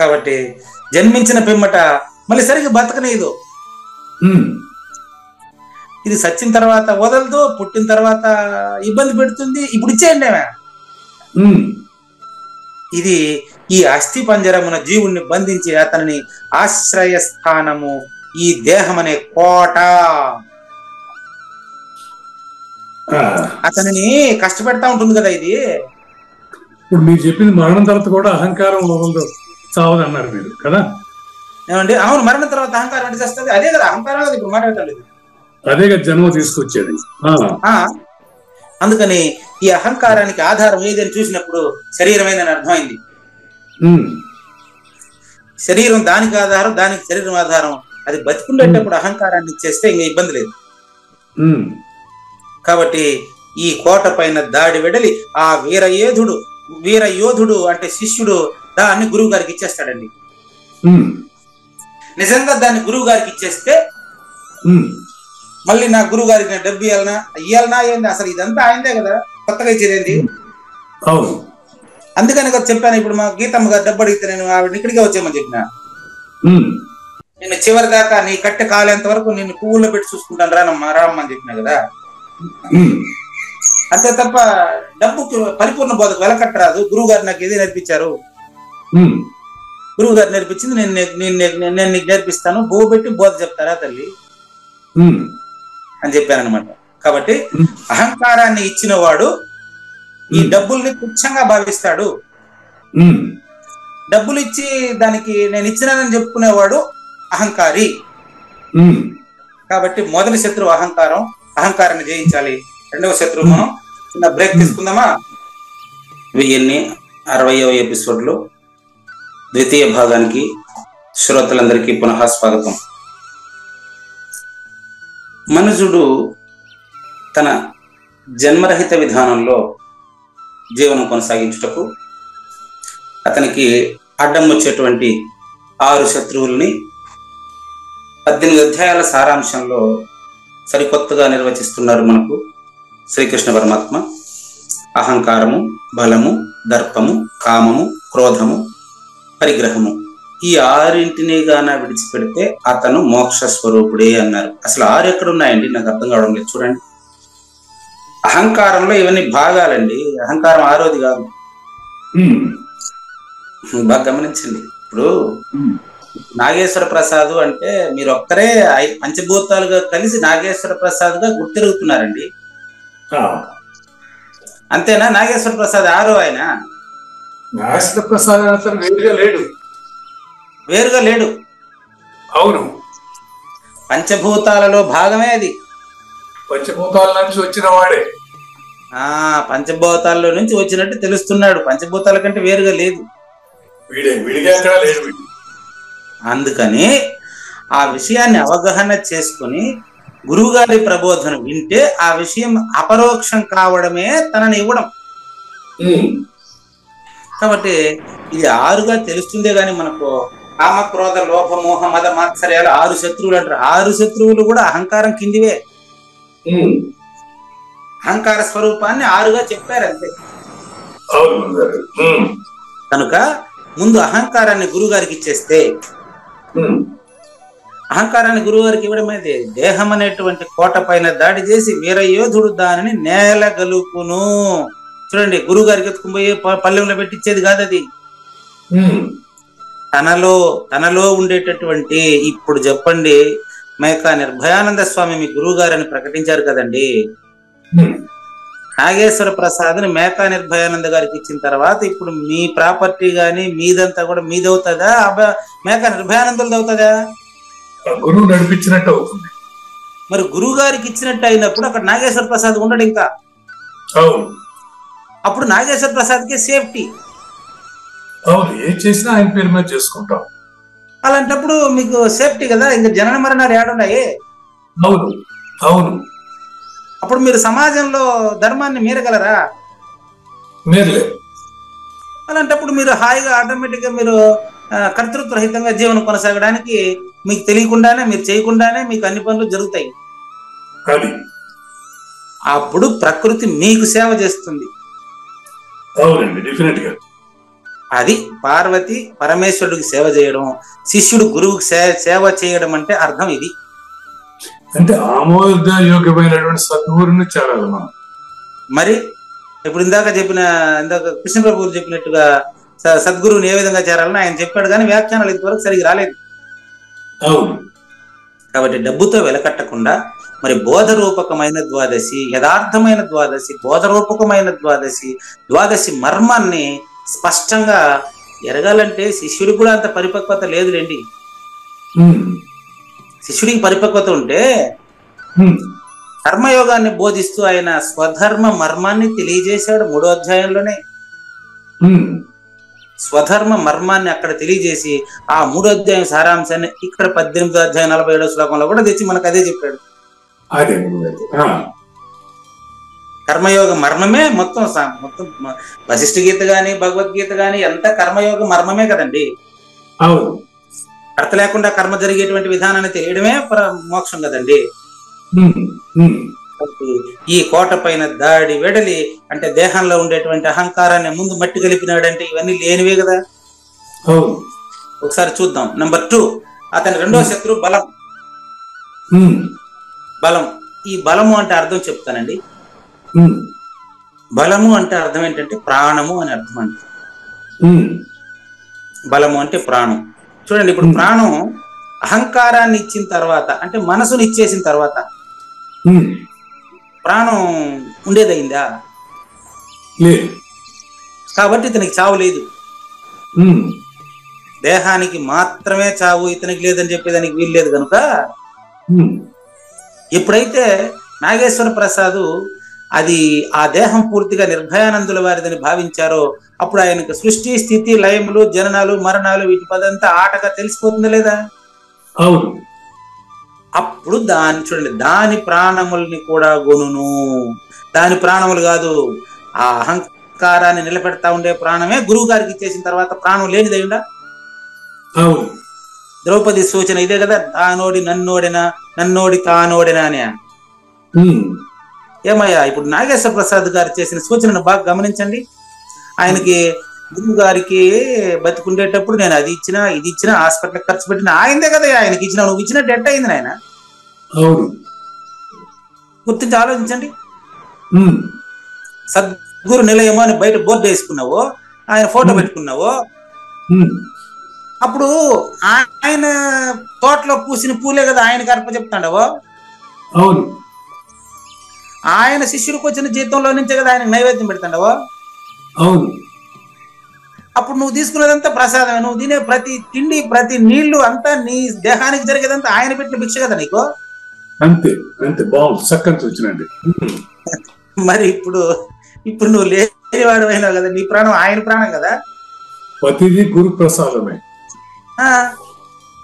కాబట్టి జన్మించిన పిమ్మట మళ్ళీ సరిగ్గా బతకనేదు. ఇది చచ్చిన తర్వాత వదలదు, పుట్టిన తర్వాత ఇబ్బంది పెడుతుంది, ఇప్పుడు ఇచ్చేయండి. ఇది ఈ అస్థి పంజరమున జీవుణ్ణి బంధించి అతనిని ఆశ్రయస్థానము ఈ దేహం అనే కోట అతనిని కష్టపెడతా ఉంటుంది కదా. ఇది ఇప్పుడు మీరు చెప్పింది మరణం తర్వాత కూడా అహంకారం చావదు అన్నారు మీరు కదా. ఏమండి? అవును, మరణం తర్వాత అహంకారం అంటే చేస్తుంది. అదే కదా అహంకారం కదా ఇప్పుడు మాట్లాడలేదు. అదే కదా జన్మ తీసుకొచ్చేది. అందుకని ఈ అహంకారానికి ఆధారం ఏదని చూసినప్పుడు శరీరమేదని అర్థమైంది. శరీరం దానికి ఆధారం, దానికి శరీరం ఆధారం. అది బతికుండేటప్పుడు అహంకారాన్ని ఇచ్చేస్తే ఇంకా ఇబ్బంది లేదు. కాబట్టి ఈ కోట పైన దాడి వెడలి ఆ వీర యోధుడు అంటే శిష్యుడు దాన్ని గురువు గారికి ఇచ్చేస్తాడండి. నిజంగా దాన్ని గురువు గారికి ఇచ్చేస్తే మళ్ళీ నా గురువు గారికి డబ్బు ఇయ్యాలనా ఏంది? అసలు ఇదంతా ఆయనదే కదా, కొత్తగా ఇచ్చేదేంది? అందుకని కదా చెప్పాను. ఇప్పుడు మా గీతమ్మ గారు డబ్బు అడిగితే నేను ఆవిడ ఇక్కడికే వచ్చేయమని చెప్పిన. నేను చివరి దాకా నీ కట్టె కాలేంత వరకు నేను పువ్వుల్లో పెట్టి చూసుకుంటాను రామ్మని చెప్పినా కదా. అంతే తప్ప డబ్బుకి పరిపూర్ణ బోధకు వెలకట్టరాదు. గురువు గారు నాకు ఏది నేర్పించారు, గురువు గారు నేర్పించింది నేను నీకు నేర్పిస్తాను, బో పెట్టి బోధ చెప్తారా తల్లి అని చెప్పాను అనమాట. కాబట్టి అహంకారాన్ని ఇచ్చిన వాడు ఈ డబ్బుల్ని తుచ్చంగా భావిస్తాడు. డబ్బులు ఇచ్చి దానికి నేను ఇచ్చినానని చెప్పుకునేవాడు అహంకారి. కాబట్టి మొదటి శత్రువు అహంకారం. అహంకారాన్ని జయించాలి. రెండవ శత్రువు మనం చిన్న బ్రేక్ తీసుకుందామా? 1060వ ఎపిసోడ్లో ద్వితీయ భాగానికి శ్రోతలందరికీ పునః స్వాగతం. మనుజుడు తన జన్మరహిత విధానంలో జీవనం కొనసాగించుటకు అతనికి అడ్డం వచ్చేటువంటి 6 శత్రువుల్ని 18 అధ్యాయాల సారాంశంలో సరికొత్తగా నిర్వచిస్తున్నారు మనకు శ్రీకృష్ణ పరమాత్మ. అహంకారము, బలము, దర్పము, కామము, క్రోధము, పరిగ్రహము, ఈ 6 గాన విడిచిపెడితే అతను మోక్ష స్వరూపుడే అన్నారు. అసలు 6 ఎక్కడ ఉన్నాయండి? నాకు అర్థం కావడం లేదు. చూడండి, అహంకారంలో ఇవన్నీ భాగాలండి. అహంకారం 6వది కాదు. బాగా గమనించండి. ఇప్పుడు నాగేశ్వర ప్రసాద్ అంటే మీరు ఒక్కరే పంచభూతాలుగా కలిసి నాగేశ్వర ప్రసాద్ గా గుర్తిరుగుతున్నారండి. అంతేనా? నాగేశ్వర ప్రసాద్ 6వ ఆయన. నాగేశ్వర ప్రసాద్ అతను వేరుగా లేడు. అవును, పంచభూతాలలో భాగమే అది. పంచభూతాల నుంచి వచ్చిన వాడే. పంచభూతాల్లో నుంచి వచ్చినట్టు తెలుస్తున్నాడు. పంచభూతాల కంటే వేరుగా లేదు. అందుకని ఆ విషయాన్ని అవగాహన చేసుకుని గురువు గారి ప్రబోధన వింటే ఆ విషయం అపరోక్షం కావడమే తనని ఇవ్వడం. కాబట్టి ఇది 6గా తెలుస్తుందే గాని మనకు కామ, క్రోధ, లోభ, మోహ, మద, మాత్సర్యాలు 6 శత్రువులు అంటారు. 6 శత్రువులు కూడా అహంకారం కిందివే. అహంకార స్వరూపాన్ని 6గా చెప్పారు అంతే. కనుక ముందు అహంకారాన్ని గురువు గారికి ఇచ్చేస్తే, అహంకారాన్ని గురువు గారికి ఇవ్వడం అనేది దేహం అనేటువంటి కోట పైన దాడి చేసి వీరయోధుడు దానిని నేలగలుపును. చూడండి, గురువు గారికి ఎత్తుకుపోయి పల్లెంలో పెట్టించేది కాదు అది. తనలో ఉండేటటువంటి, ఇప్పుడు చెప్పండి, మేక నిర్భయానంద స్వామి మీ గురువు గారని ప్రకటించారు కదండి. నాగేశ్వర ప్రసాద్ని మేకా నిర్భయానంద గారికి ఇచ్చిన తర్వాత ఇప్పుడు మీ ప్రాపర్టీ గాని మీదంతా కూడా మీదవుతుందా మేకా నిర్భయానందులది అవుతుందా? గురువు నడిపించినట్టు అవుతుంది. మరి గురువు గారికి ఇచ్చినట్టు అయినప్పుడు అక్కడ నాగేశ్వర ప్రసాద్ ఉండడు ఇంకా. అవును అప్పుడు నాగేశ్వర ప్రసాద్కే సేఫ్టీ. అవును, ఏం చేసినా ఆయన పేరు మీద చేసుకుంటాం. అలాంటప్పుడు మీకు సేఫ్టీ కదా, ఇంకా జనన మరణాలు ఏడున్నాయి. అవును అవును. అప్పుడు మీరు సమాజంలో ధర్మాన్ని మీరగలరా? మీరులే. అలాంటప్పుడు మీరు హాయిగా ఆటోమేటిక్ గా మీరు కర్తృత్వ రహితంగా జీవనం కొనసాగడానికి మీకు తెలియకుండానే, మీరు చేయకుండానే మీకు అన్ని పనులు జరుగుతాయి. అది అప్పుడు ప్రకృతి మీకు సేవ చేస్తుంది. అవునండి, డెఫినెట్ గా. అది పార్వతి పరమేశ్వరుడికి సేవ చేయడం, శిష్యుడు గురువుకి సేవ చేయడం అంటే అర్థం ఇది. అంటే ఆమోదయోగ్యమైనటువంటి సద్గురుని చేరాలి మనం. మరి ఇప్పుడు ఇందాక కృష్ణ ప్రభు చెప్పినట్టుగా సద్గురువుని ఏ విధంగా చేరాలని ఆయన చెప్పాడు, కానీ వ్యాఖ్యానాలు ఇంతవరకు సరిగ్గా రాలేదు. అవును. కాబట్టి డబ్బుతో వెలకట్టకుండా మరి బోధరూపకమైన ద్వాదశి, యథార్థమైన ద్వాదశి, బోధరూపకమైన ద్వాదశి మర్మాన్ని స్పష్టంగా ఎరగాలంటే శిష్యుడికి కూడా అంత పరిపక్వత లేదులేండి. శిష్యుడికి పరిపక్వత ఉంటే కర్మయోగాన్ని బోధిస్తూ ఆయన స్వధర్మ మర్మాన్ని తెలియజేశాడు 3వ అధ్యాయంలోనే. స్వధర్మ మర్మాన్ని అక్కడ తెలియజేసి ఆ 3వ అధ్యాయం సారాంశాన్ని ఇక్కడ 18వ అధ్యాయం 47వ శ్లోకంలో కూడా తెచ్చి మనకు అదే చెప్పాడు. కర్మయోగ మర్మమే మొత్తం వశిష్ఠ గీత గాని భగవద్గీత గాని ఎంత కర్మయోగ మర్మమే కదండి. కర్త లేకుండా కర్మ జరిగేటువంటి విధానాన్ని తెలియడమే మోక్షం కదండి. ఈ కోట పైన దాడి వెడలి అంటే దేహంలో ఉండేటువంటి అహంకారాన్ని ముందు మట్టి కలిపినాడంటే ఇవన్నీ లేనివే కదా. ఒకసారి చూద్దాం. నెంబర్ 2, అతని రెండో శత్రువు బలం. బలం, ఈ బలము అంటే అర్థం చెప్తానండి. బలము అంటే అర్థం ఏంటంటే ప్రాణము అని అర్థం అండి. బలము అంటే ప్రాణం. చూడండి, ఇప్పుడు ప్రాణం అహంకారాన్ని ఇచ్చిన తర్వాత అంటే మనసుని ఇచ్చేసిన తర్వాత ప్రాణం ఉండేదైందా? కాబట్టి ఇతనికి చావు లేదు. దేహానికి మాత్రమే చావు, ఇతనికి లేదని చెప్పేదానికి వీలు లేదు కనుక ఎప్పుడైతే నాగేశ్వర ప్రసాద్ అది ఆ దేహం పూర్తిగా నిర్భయానందుల వారిదని భావించారో అప్పుడు ఆయనకు సృష్టి స్థితి లయములు జననాలు మరణాలు వీటి పదంతా ఆటగా తెలిసిపోతుందా లేదా? అప్పుడు చూడండి, దాని ప్రాణముల్ని కూడా గొనును. దాని ప్రాణములు కాదు, ఆ అహంకారాన్ని నిలబెడతా ఉండే ప్రాణమే గురువు గారికి ఇచ్చేసిన తర్వాత ప్రాణం లేనిదైందా? ద్రౌపది సూచన ఇదే కదా, తానోడి నన్నోడినా నన్నోడి తానోడినా అని. ఏమయ్యా, ఇప్పుడు నాగేశ్వర ప్రసాద్ గారు చేసిన సూచనను బాగా గమనించండి. ఆయనకి గురువు గారికి బతికుండేటప్పుడు నేను అది ఇచ్చినా ఇది ఇచ్చినా హాస్పిటల్ ఖర్చు పెట్టినా ఆయనదే కదా ఆయనకి ఇచ్చిన, నువ్వు ఇచ్చినట్టు ఎట్ట అయింది నాయన? గుర్తించి ఆలోచించండి. సద్గురు నిలయమో అని బయట బోర్డు వేసుకున్నావు, ఆయన ఫోటో పెట్టుకున్నావు, అప్పుడు ఆయన తోటలో పూసిన పూలే కదా ఆయనకి అర్ప చెప్తాండవో. ఆయన శిష్యుడికి వచ్చిన జీతంలో నుంచే కదా ఆయనకు నైవేద్యం పెడతాండవో. అప్పుడు నువ్వు తీసుకునేదంతా ప్రసాదమే, నువ్వు తినే ప్రతి తిండి ప్రతి నీళ్లు అంతా నీ దేహానికి జరిగేదంతా ఆయన పెట్టిన భిక్ష కదా నీకు. అంతే అంతే, బాగుంది, చక్కని సూచనండి. మరి ఇప్పుడు నువ్వు లేనివాడు అయినావు కదా, నీ ప్రాణం ఆయన ప్రాణం కదా. ప్రతిదీ గురు ప్రసాదమే.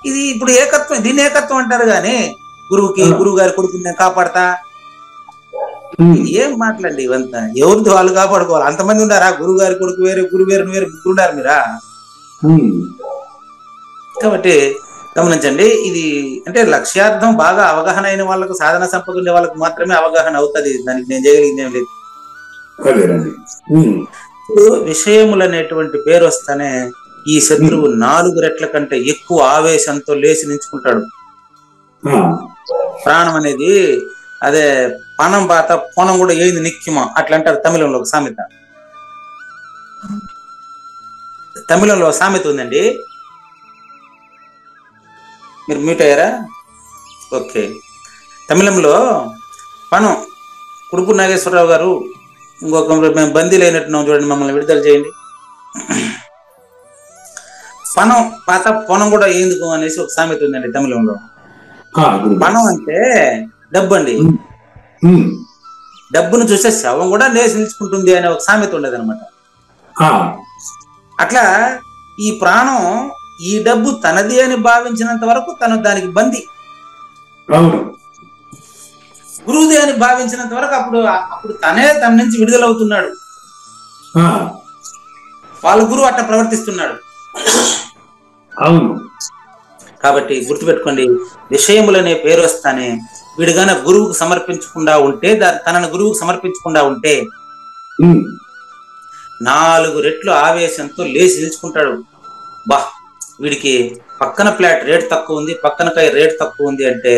ఇది ఇప్పుడు ఏకత్వం, దీన్ని ఏకత్వం అంటారు గాని గురువు గారి కొడుకుని నేను కాపాడతా ఏం మాట్లాడండి ఇవంతా? ఎవరితో వాళ్ళు కాపాడుకోవాలి. అంతమంది ఉండారా? గురువు గారి కొడుకు వేరే, గురువు వేరు వేరే, ముగ్గురు ఉండారు మీరా? కాబట్టి గమనించండి, ఇది అంటే లక్ష్యార్థం బాగా అవగాహన అయిన వాళ్ళకు, సాధన సంపద ఉండే వాళ్ళకు మాత్రమే అవగాహన అవుతుంది. దానికి నేను చేయగలిగింది ఏం లేదు. విషయములు అనేటువంటి పేరు వస్తానే ఈ శత్రువు 4 రెట్ల కంటే ఎక్కువ ఆవేశంతో లేచి నించుకుంటాడు. ప్రాణం అనేది అదే పణం బాత పొనం కూడా ఏంది నిక్కిమా అట్లా అంటారు తమిళంలో ఒక సామెత. తమిళంలో సామెత ఉందండి. మీరు మ్యూట్ అయ్యారా? ఓకే. తమిళంలో పణం కుడుపు నాగేశ్వరరావు గారు ఇంకొక మేము బందీలు అయినట్టున్నాం చూడండి, మమ్మల్ని విడుదల చేయండి. పణం పాత పొనం కూడా ఎందుకు అనేసి ఒక సామెత ఉందండి తమిళంలో. పణం అంటే డబ్బు అండి. డబ్బును చూసే శవం కూడా లేచి నిలుచుకుంటుంది అనే ఒక సామెత ఉండదు అనమాట. అట్లా ఈ ప్రాణం ఈ డబ్బు తనది అని భావించినంత వరకు తను దానికి బందీ, గురువుది అని భావించినంత వరకు అప్పుడు తనే తన నుంచి విడుదలవుతున్నాడు. వాళ్ళ గురువు అట్లా ప్రవర్తిస్తున్నాడు. అవును. కాబట్టి గుర్తుపెట్టుకోండి, విషయములనే పేరు వస్తానే వీడుగాన గురువుకు సమర్పించకుండా ఉంటే, తనను గురువుకు సమర్పించకుండా ఉంటే 4 రెట్లు ఆవేశంతో లేచి నిలుచుకుంటాడు. బా వీడికి పక్కన ప్లాట్ రేట్ తక్కువ ఉంది, పక్కనకాయ రేట్ తక్కువ ఉంది అంటే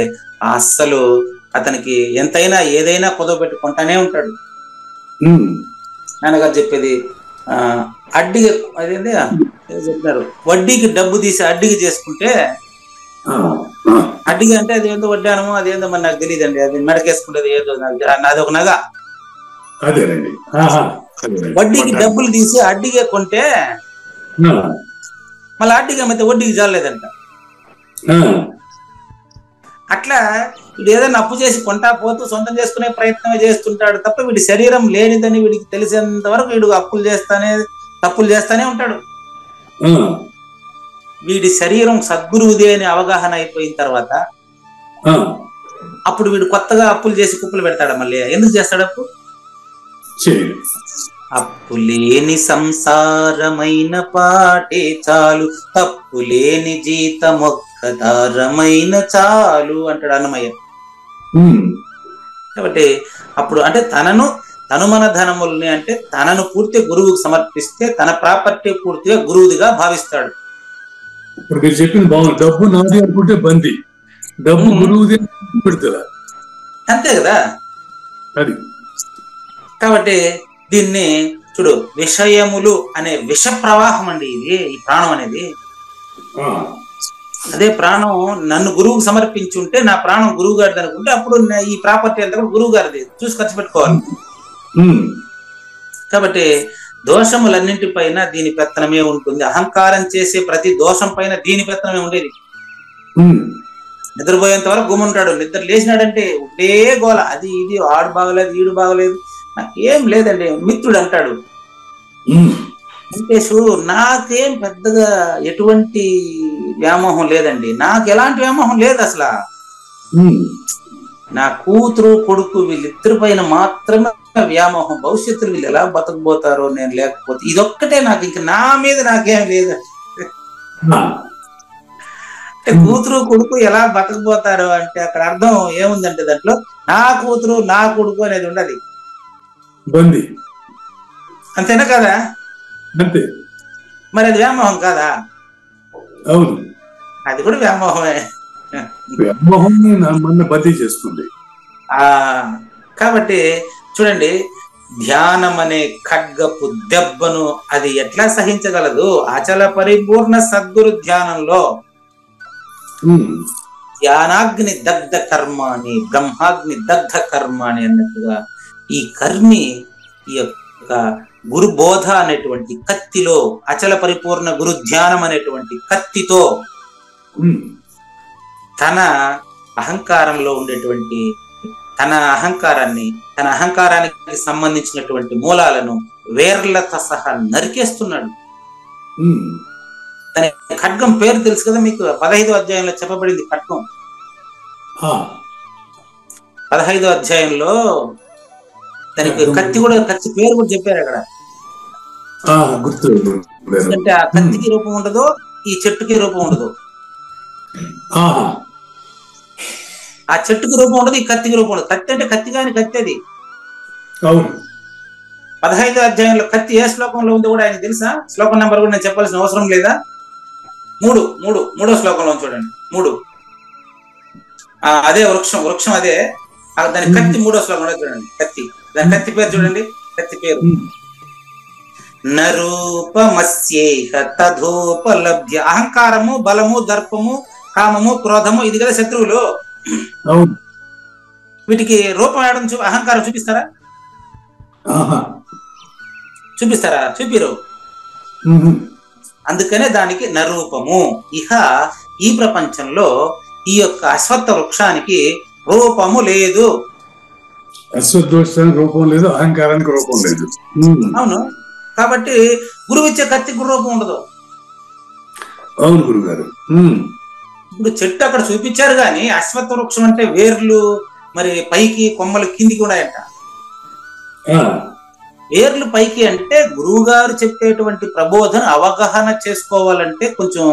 అస్సలు అతనికి ఎంతైనా ఏదైనా కుదవబెట్టి కొంటానే ఉంటాడు. నాన్నగారు చెప్పేది అడ్డిగా అదేంటి చెప్తారు, వడ్డీకి డబ్బు తీసి అడ్డిగా చేసుకుంటే, అడ్డిగా అంటే అది ఏందో వడ్డానమో అదేందో మరి నాకు తెలియదండి, అది మెడకేసుకుంటేది ఏదో అది ఒక నగ. వడ్డీకి డబ్బులు తీసి అడ్డిగా కొంటే మళ్ళీ అడ్డిగా అయితే వడ్డీకి చాలేదంట. అట్లా వీడు ఏదైనా అప్పు చేసి కొంటా పోతూ సొంతం చేసుకునే ప్రయత్నమే చేస్తుంటాడు తప్ప వీడి శరీరం లేనిదని వీడికి తెలిసేంత వరకు వీడు తప్పులు చేస్తానే ఉంటాడు. వీడి శరీరం సద్గురువుదే అని అవగాహన అయిపోయిన తర్వాత అప్పుడు వీడు కొత్తగా అప్పులు చేసి కుప్పలు పెడతాడు. మళ్ళీ ఎందుకు చేస్తాడు అప్పు? అప్పులేని సంసారమైన పాటే చాలు, తప్పులేని జీతమొక్కదారమైన చాలు అంటాడు అన్నమయ్య. కాబట్టి అప్పుడు అంటే తనుమన ధనముల్ని అంటే తనను పూర్తి గురువుకు సమర్పిస్తే తన ప్రాపర్టీ పూర్తిగా గురువుదిగా భావిస్తాడు. ఇప్పుడు మీరు చెప్పింది బాగుంది. డబ్బు నాది అనుకుంటే బందీ, డబ్బు గురువుది పెడుతుందా? అంతే కదా. అది కాబట్టి దీన్ని చూడు, విషయములు అనే విష ప్రవాహం అండి ఇది. ఈ ప్రాణం అనేది అదే ప్రాణం నన్ను గురువుకు సమర్పించి ఉంటే నా ప్రాణం గురువు గారిది అనుకుంటే అప్పుడు ఈ ప్రాపర్టీ అంతా కూడా గురువు గారిది, చూసి ఖర్చు పెట్టుకోవాలి. కాబట్టి దోషములన్నింటిపైన దీని పెత్తనమే ఉంటుంది. అహంకారం చేసే ప్రతి దోషం పైన దీని పెత్తనమే ఉండేది. నిద్రపోయేంత వరకు గుమ్ముంటాడు, నిద్ర లేచినాడంటే ఒకటే గోల, అది ఇది ఆడు బాగలేదు ఈడు బాగలేదు, నాకేం లేదండి. మిత్రుడు అంటాడు వెంకటేశు, నాకేం పెద్దగా ఎటువంటి వ్యామోహం లేదండి, నాకు ఎలాంటి వ్యామోహం లేదు అసలు. నా కూతురు కొడుకు వీళ్ళిద్దరి పైన మాత్రమే వ్యామోహం, భవిష్యత్తులో వీళ్ళు ఎలా బతకబోతారో నేను లేకపోతే ఇదొక్కటే నాకు, ఇంక నా మీద నాకేం లేదు. అంటే కూతురు కొడుకు ఎలా బతకబోతారో అంటే అక్కడ అర్థం ఏముందంటే దాంట్లో నా కూతురు నా కొడుకు అనేది ఉండాలి, అంతేనా కదా? అంతే. మరి అది వ్యామోహం కాదా? అవును, అది కూడా వ్యామోహమే. వ్యామోహం మన బదిలీ చేస్తుంది. కాబట్టి చూడండి, ధ్యానం అనే ఖడ్గపు దెబ్బను అది ఎట్లా సహించగలదు? అచల పరిపూర్ణ సద్గురు ధ్యానంలో ధ్యానాగ్ని దగ్ధ కర్మ అని, బ్రహ్మాగ్ని దగ్ధ కర్మ అని అన్నట్టుగా ఈ కర్మి ఈ యొక్క గురు బోధ అనేటువంటి కత్తిలో, అచల పరిపూర్ణ గురు ధ్యానం అనేటువంటి కత్తితో తన అహంకారంలో ఉండేటువంటి తన అహంకారానికి సంబంధించినటువంటి మూలాలను వేర్లతో సహా నరికేస్తున్నాడు. దాని ఖడ్గం పేరు తెలుసు కదా మీకు, 15వ అధ్యాయంలో చెప్పబడింది ఖడ్గం. 15వ అధ్యాయంలో దానికి కత్తి పేరు కూడా చెప్పారు అక్కడ. అంటే ఆ కత్తికి రూపం ఉండదు, ఈ చెట్టుకి రూపం ఉండదు. ఆ చెట్టుకి రూపం ఉండదు, ఈ కత్తికి రూపం ఉండదు. కత్తి అంటే కత్తి కాని కత్తి అది. 15వ అధ్యాయంలో కత్తి ఏ శ్లోకంలో ఉందో కూడా ఆయన తెలుసా? శ్లోకం నెంబర్ కూడా నేను చెప్పాల్సిన అవసరం లేదా? 3వ శ్లోకంలో చూడండి. 3 అదే వృక్షం అదే, దాని కత్తి 3వ శ్లోకంలో చూడండి. దాని కత్తి పేరు చూడండి, కత్తి పేరు నరూపమస్యేహ తథోపలభ్య. అహంకారము, బలము, దర్పము, కామము, క్రోధము, ఇది కదా శత్రువులు. వీటికి రూపం అహంకారం చూపిస్తారా? ఆహా. చూపిస్తారా? చూపిరు. ఉహు. అందుకనే దానికి నరూపము. ఇహ ఈ ప్రపంచంలో ఈ యొక్క అశ్వత్థ వృక్షానికి రూపము లేదు. అశ్వత్థవృక్షానికి రూపం లేదు, అహంకారానికి రూపం లేదు. అవును. కాబట్టి గురువు ఇచ్చే కత్తికి రూపం ఉండదు. అవును గురుగారు. ఇప్పుడు చెట్టు అక్కడ చూపించారు కానీ అశ్వత్థ వృక్షం అంటే వేర్లు మరి పైకి, కొమ్మలు కిందికి ఉన్నాయంట. వేర్లు పైకి అంటే గురువు గారు చెప్పేటువంటి ప్రబోధన అవగాహన చేసుకోవాలంటే కొంచెం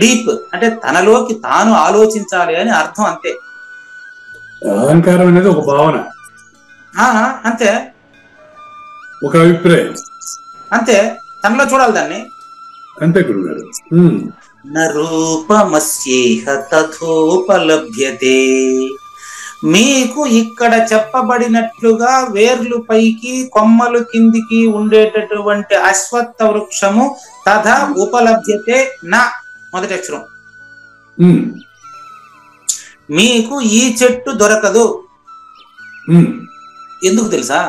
డీప్, అంటే తనలోకి తాను ఆలోచించాలి అని అర్థం. అంతే. అహంకారం అనేది ఒక భావన, అంతే, ఒక అభిప్రాయం, అంతే. తనలో చూడాలి దాన్ని. అంతే గురుగారు. నరూపమస్యేహ తథోపలభ్యతే. మీకు ఇక్కడ చెప్పబడినట్లుగా వేర్లు పైకి, కొమ్మలు కిందికి ఉండేటటువంటి అశ్వత్థ వృక్షము తథా ఉపలభ్యతే నా మొదటి అక్షరం. మీకు ఈ చెట్టు దొరకదు. ఎందుకు తెలుసా?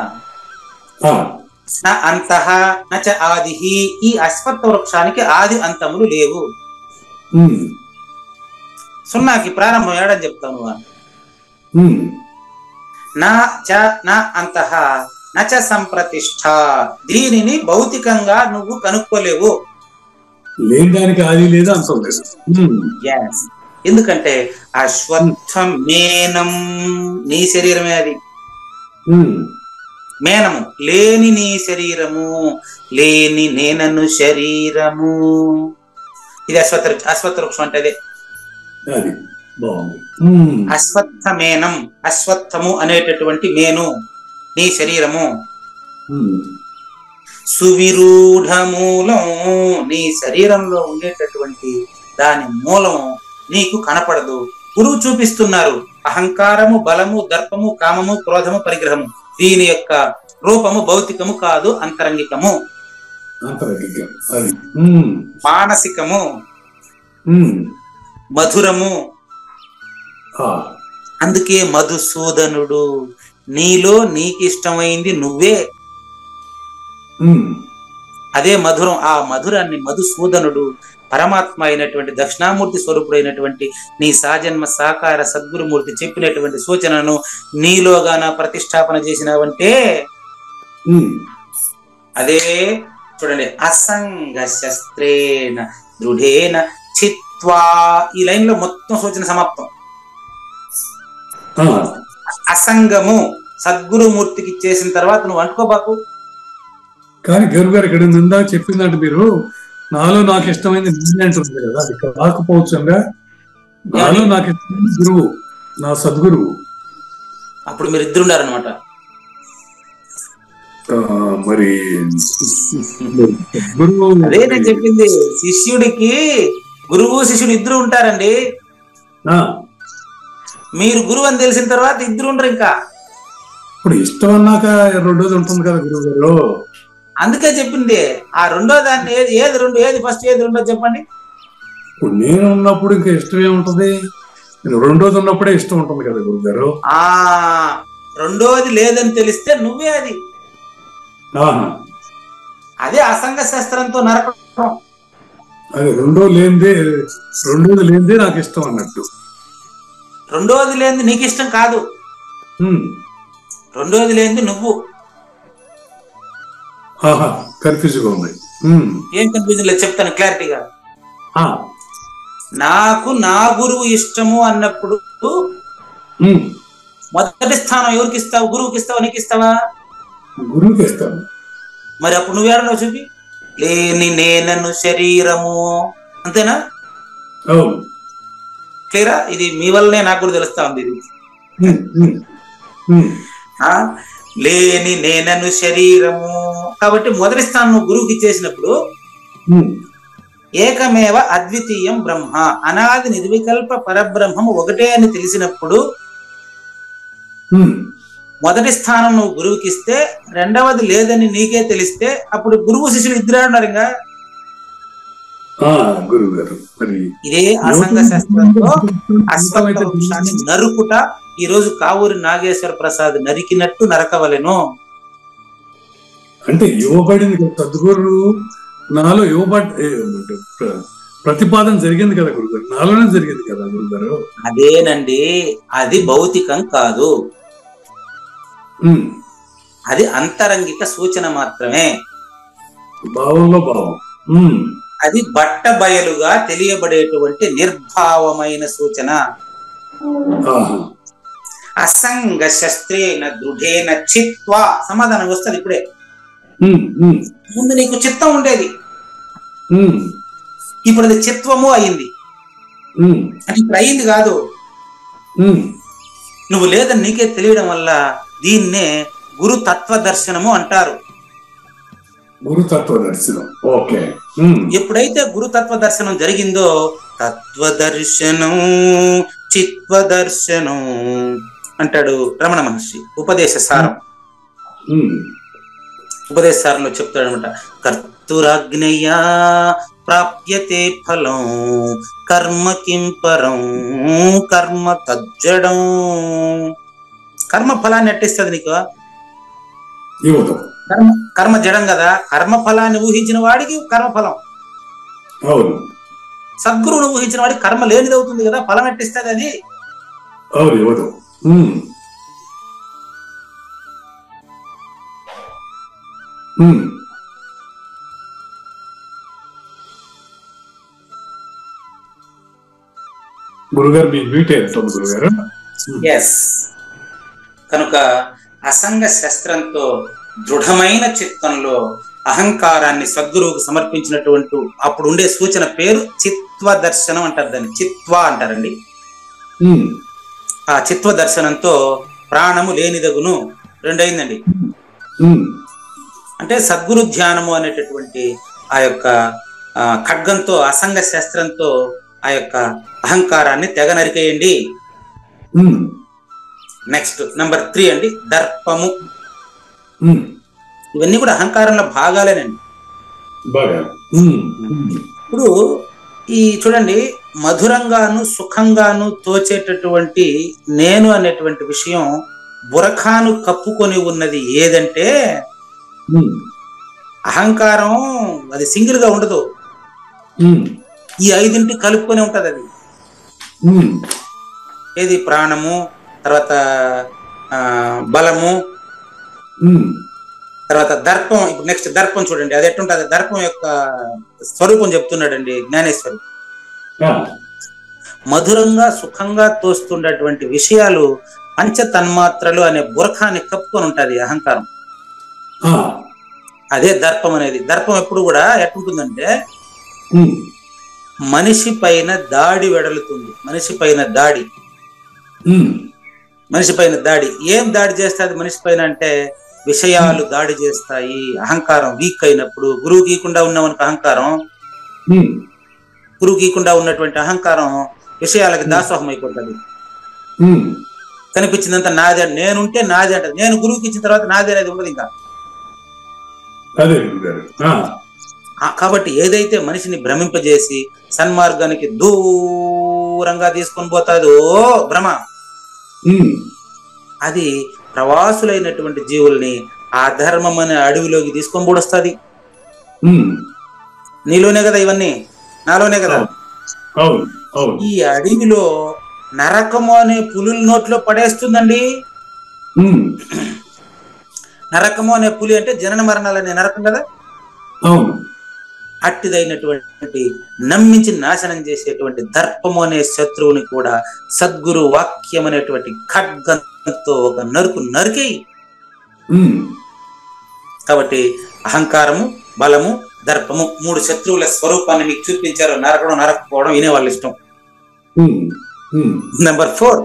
అంతః నచ ఆదిహి. ఈ అశ్వత్థ వృక్షానికి ఆది అంతములు లేవు. సున్నాకి ప్రారంభం ఏడని చెప్తాను. నా చ నా అంతః నచ సంప్రతిష్ఠ. దీనిని భౌతికంగా నువ్వు కనుక్కోలేవు. లేని దానికి ఆది లేదు, అంతం లేదు. ఎందుకంటే అశ్వత్థం మేనం, నీ శరీరమే అది. మేనము లేని నీ శరీరము, లేని నేనను శరీరము. ఇది అశ్వత్థ వృక్షం అంటే అదే. అశ్వత్థమేనం, అశ్వత్థము అనేటటువంటి మేను నీ శరీరము. సువిరూఢ మూలం, నీ శరీరంలో ఉండేటటువంటి దాని మూలం నీకు కనపడదు. గురువు చూపిస్తున్నారు. అహంకారము, బలము, దర్పము, కామము, క్రోధము, పరిగ్రహము. దీని యొక్క రూపము భౌతికము కాదు, అంతరంగికము, మానసికము, మధురము. అందుకే మధుసూదనుడు, నీలో నీకు ఇష్టమైంది నువ్వే. అదే మధురం. ఆ మధురాన్ని మధుసూదనుడు పరమాత్మ అయినటువంటి దక్షిణామూర్తి స్వరూపుడైనటువంటి నీ సాజన్మ సాకార సద్గురుమూర్తి చెప్పినటువంటి సూచనను నీలోగాన ప్రతిష్టాపన చేసినావంటే అదే చూడండి. అసంగ శస్త్రేణ దృఢేన చిత్వా. ఈ లైన్ లో మొత్తం సూచన సమాప్తం. అసంగము సద్గురుమూర్తికి చేసిన తర్వాత నువ్వు అంటుకోబాకు. కానీ గురువు గారు ఇక్కడ నిందా చెప్పిందంటే మీరు నాలో నాకు ఇష్టమైంది నేనే అంటుంది కదా, అది కాకపోవచ్చంగా. నాలో నాకు ఇష్టమైన గురువు నా సద్గురువు. అప్పుడు మీరు ఇద్దరు ఉండారనమాట. మరి అదే నేను చెప్పింది. శిష్యుడికి గురువు శిష్యుడు ఇద్దరు ఉంటారండి. మీరు గురువు అని తెలిసిన తర్వాత ఇద్దరు ఉండరు. ఇంకా ఇప్పుడు ఇష్టం అన్నాక రెండోది ఉంటుంది కదా గురువు గారు. అందుకే చెప్పింది. ఆ రెండో దాన్ని ఏది ఫస్ట్ ఏది రెండో చెప్పండి. ఇప్పుడు నేను ఉన్నప్పుడు ఇంకా ఇష్టం ఏముంటది? రెండోది ఉన్నప్పుడే ఇష్టం ఉంటుంది కదా గురువు గారు. రెండోది లేదని తెలిస్తే నువ్వే అది. అదే అసంగ శాస్త్రంతో నరకం. అదే రెండోది లేనిదే నాకు ఇష్టం అన్నట్టు. రెండోది లేనిది నీకు ఇష్టం కాదు. రెండోది లేనిది నువ్వు. కన్ఫ్యూజ్ గా ఉంది. ఏం కన్ఫ్యూజన్ లేదు, చెప్తాను క్లారిటీగా. నాకు నా గురువు ఇష్టము అన్నప్పుడు మొదటి స్థానం ఎవరికి ఇస్తావు? గురువుకి ఇస్తావా, నీకు ఇస్తావా? గురువుకి ఇస్తాను. మరి అప్పుడు నువ్వేడన్నావు చూపి. లేని నేనను శరీరము. అంతేనా? క్లియరా? ఇది మీ వల్లనే నాకు కూడా తెలుస్తా ఉంది. ఇది లేని నేనను శరీరము. కాబట్టి మొదటి స్థానం నువ్వు గురువుకి ఇచ్చేసినప్పుడు ఏకమేవ అద్వితీయం బ్రహ్మ, అనాది నిర్వికల్ప పరబ్రహ్మము ఒకటే అని తెలిసినప్పుడు మొదటి స్థానం నువ్వు గురువుకి ఇస్తే, రెండవది లేదని నీకే తెలిస్తే అప్పుడు గురువు శిష్యులు ఇద్దరే ఉన్నారు. ఇంకా ఇదే అసంగ శాస్త్రంలో అశ్వత్థ వృక్షాన్ని నరుకుట ఈ రోజు కావూరి నాగేశ్వర ప్రసాద్ నరికినట్టు నరకవలెను. అంటే ఇవ్వబడింది కదా సద్గురు, నాలో ప్రతిపాదన జరిగింది కదా గురుగారు, నాలోనే జరిగింది కదా గురుగారు. అదేనండి, అది భౌతికం కాదు, అది అంతరంగిక సూచన మాత్రమే. భావంలో భావం. అది బట్ట బయలుగా తెలియబడేటువంటి నిర్భావమైన సూచన. అసంగ శస్త్రేన దృఢేన చిత్వా, సమాధానం వస్తుంది ఇప్పుడే. ముందు నీకు చిత్తం ఉండేది, ఇప్పుడు అది చిత్వము అయింది. అంటే ఇప్పుడు అయింది కాదు, నువ్వు లేదని నీకే తెలియడం వల్ల దీన్నే గురుతత్వ దర్శనము అంటారు. గురుతత్వ దర్శనం. ఓకే. ఎప్పుడైతే గురుతత్వ దర్శనం జరిగిందో తత్వదర్శనం చిత్వదర్శనం అంటాడు రమణ మహర్షి ఉపదేశ సారం. ఉపదేశ సారంలో చెప్తాడు అనమాట, కర్తురాజ్ఞయా ప్రాప్యతే ఫలం కర్మ కిం పరం కర్మ తజ్జడం. కర్మ ఫలాన్ని ఎట్టిస్తుంది నీకు? కర్మ జడం కదా, కర్మ ఫలాన్ని ఊహించిన వాడికి కర్మఫలం. సద్గురువును ఊహించిన వాడికి కర్మ లేనిది అవుతుంది కదా, ఫలం ఎట్టిస్తుంది అది. గురుగారు మీ మ్యూట్ అవుతుంది గురుగారు. ఎస్, కనుక అసంగ శస్త్రంతో దృఢమైన చిత్తంలో అహంకారాన్ని సద్గురువుకు సమర్పించినటువంటి అప్పుడు ఉండే సూచన పేరు చిత్వ దర్శనం అంటారు, దాన్ని చిత్వ అంటారండి. ఆ చిత్వ దర్శనంతో ప్రాణము లేనిదగును, రెండైందండి. అంటే సద్గురు ధ్యానము అనేటటువంటి ఆ యొక్క ఖడ్గంతో అసంగ శస్త్రంతో ఆ యొక్క అహంకారాన్ని తెగ నరికేయండి. నెక్స్ట్ నంబర్ 3 అండి, దర్పము. ఇవన్నీ కూడా అహంకారంలో భాగాలేనండి. ఇప్పుడు ఈ చూడండి, మధురంగాను సుఖంగాను తోచేటటువంటి నేను అనేటువంటి విషయం బురఖాను కప్పుకొని ఉన్నది ఏదంటే అహంకారం. అది సింగిల్ గా ఉండదు, ఈ 5 కలుపుకొని ఉంటది. అది ఏది? ప్రాణము, తర్వాత బలము, తర్వాత దర్పం. ఇప్పుడు నెక్స్ట్ దర్పం చూడండి, అది ఎట్టుంటది? దర్పం యొక్క స్వరూపం చెప్తున్నాడండి జ్ఞానేశ్వరుడు. మధురంగా సుఖంగా తోస్తుండేటువంటి విషయాలు పంచ తన్మాత్రలు అనే బురఖాన్ని కప్పుకొని ఉంటది అహంకారం. అదే దర్పం అనేది. దర్పం ఎప్పుడు కూడా ఎట్టుంటుందంటే మనిషి పైన దాడి వెడలుతుంది. మనిషి పైన దాడి, మనిషి పైన దాడి. ఏం దాడి చేస్తుంది మనిషి పైన అంటే విషయాలు దాడి చేస్తాయి. అహంకారం వీక్ అయినప్పుడు, గురువు గీయకుండా ఉన్నవనికి అహంకారం, గురువు గీయకుండా ఉన్నటువంటి అహంకారం విషయాలకి దాసోహం అయిపోతుంది. కనిపించిందంతా నాదే, నేనుంటే నాదే అంటది. నేను గురువుకి ఇచ్చిన తర్వాత నాదే అనేది ఉండదు ఇంకా. కాబట్టి ఏదైతే మనిషిని భ్రమింపజేసి సన్మార్గానికి దూరంగా తీసుకొని పోతాదో భ్రమ, అది ప్రవాసులైనటువంటి జీవుల్ని ఆ ధర్మం అనే అడవిలోకి తీసుకొని పూడొస్తుంది. నీలోనే కదా ఇవన్నీ, నాలోనే కదా. ఈ అడవిలో నరకము అనే పులుల నోట్లో పడేస్తుందండి. నరకము అనే పులి అంటే జనన మరణాలు అనే నరకం కదా. అట్టిదైనటువంటి నమ్మించి నాశనం చేసేటువంటి దర్పము అనే శత్రువుని కూడా సద్గురు వాక్యం అనేటువంటి ఖడ్గంతో ఒక నరికేయి. కాబట్టి అహంకారము, బలము, దర్పము 3 శత్రువుల స్వరూపాన్ని మీకు చూపించారు. నరకడం నరకపోవడం వినే వాళ్ళ ఇష్టం. నెంబర్ 4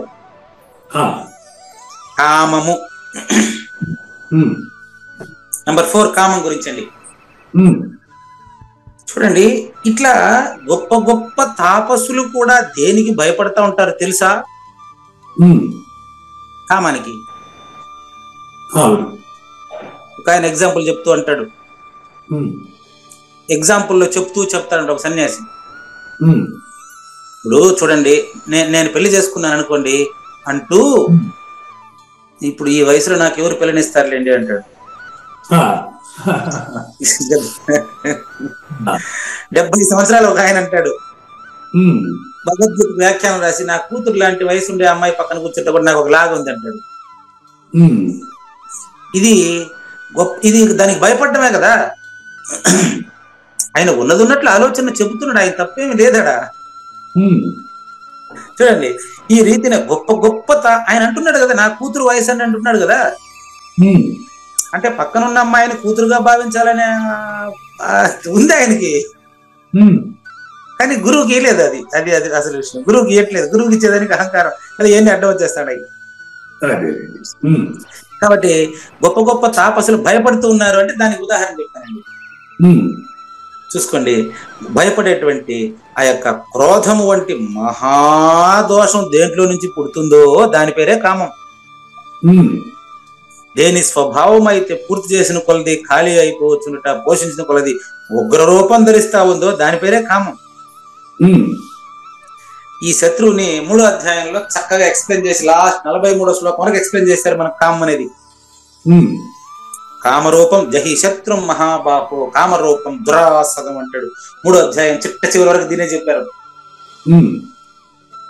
కామము. నెంబర్ 4 కామం గురించి అండి. చూడండి, ఇట్లా గొప్ప గొప్ప తాపస్సులు కూడా దేనికి భయపడతా ఉంటారు తెలుసా? కామానికి. ఒక ఆయన ఎగ్జాంపుల్ చెప్తూ అంటాడు. ఎగ్జాంపుల్లో చెప్తాడు ఒక సన్యాసి. ఇప్పుడు చూడండి, నేను పెళ్లి చేసుకున్నాను అనుకోండి అంటూ, ఇప్పుడు ఈ వయసులో నాకు ఎవరు పిల్లనిస్తారులేండి అంటాడు. 70 సంవత్సరాలు ఒక ఆయన అంటాడు, భగవద్గీత వ్యాఖ్యానం రాసి, నా కూతురు లాంటి వయసు ఉండే అమ్మాయి పక్కన కూర్చుంటే కూడా నాకు ఒక లాగా ఉంది అంటాడు. ఇది గొప్ప, ఇది దానికి భయపడటమే కదా. ఆయన ఉన్నది ఉన్నట్లు ఆలోచన చెబుతున్నాడు, ఆయన తప్పేమి లేదడా. చూడండి ఈ రీతిన గొప్ప గొప్ప ఆయన అంటున్నాడు కదా, నా కూతురు వయసు అని అంటున్నాడు కదా. అంటే పక్కనున్న అమ్మాయిని కూతురుగా భావించాలనే ఉంది ఆయనకి. కానీ గురువుకి ఇవ్వలేదు. అది అది అది అసలు విషయం. గురువుకి ఇవ్వట్లేదు. గురువుకి ఇచ్చేదానికి అహంకారం, అది ఏంటి అడ్డం వచ్చేస్తాడు అవి. కాబట్టి గొప్ప గొప్ప తాపసులు భయపడుతూ ఉన్నారు అంటే దానికి ఉదాహరణ చెప్తానండి. చూసుకోండి, భయపడేటువంటి ఆ యొక్క క్రోధము వంటి మహాదోషం దేంట్లో నుంచి పుడుతుందో దాని పేరే కామం. దేని స్వభావం అయితే పూర్తి చేసిన కొలది ఖాళీ అయిపోవచ్చునుట, పోషించిన కొలది ఉగ్ర రూపం ధరిస్తా ఉందో దాని పేరే కామం. ఈ శత్రువుని 3వ అధ్యాయంలో చక్కగా ఎక్స్ప్లెయిన్ చేసి లాస్ట్ 43వ శ్లోకం వరకు ఎక్స్ప్లెయిన్ చేశారు మనకు కామం అనేది. కామరూపం జహి శత్రుం మహాబాహో, కామరూపం దురాసదం అంటాడు 3వ అధ్యాయం చిట్ట చివరి వరకు దీనే చెప్పారు.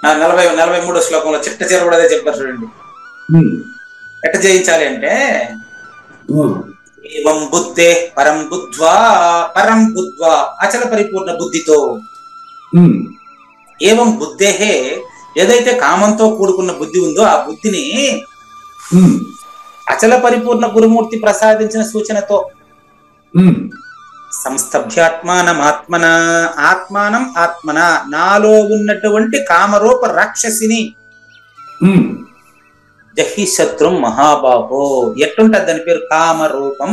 43వ శ్లోకంలో చిట్ట చివరి కూడా అదే చెప్పారు. చూడండి ఎట్ట జయించాలి అంటే, ఏవం బుద్ధే పరం బుద్ధ్వా అచల పరిపూర్ణ బుద్ధితో. ఏవం బుద్ధేహే, ఏదైతే కామంతో కూడుకున్న బుద్ధి ఉందో ఆ బుద్ధిని అచల పరిపూర్ణ గురుమూర్తి ప్రసాదించిన సూచనతో సంస్థభ్యాత్మానం ఆత్మన నాలో ఉన్నటువంటి కామరూప రాక్షసిని జహి శత్రుం మహాబాహో. ఎట్లుంటది దాని పేరు? కామరూపం.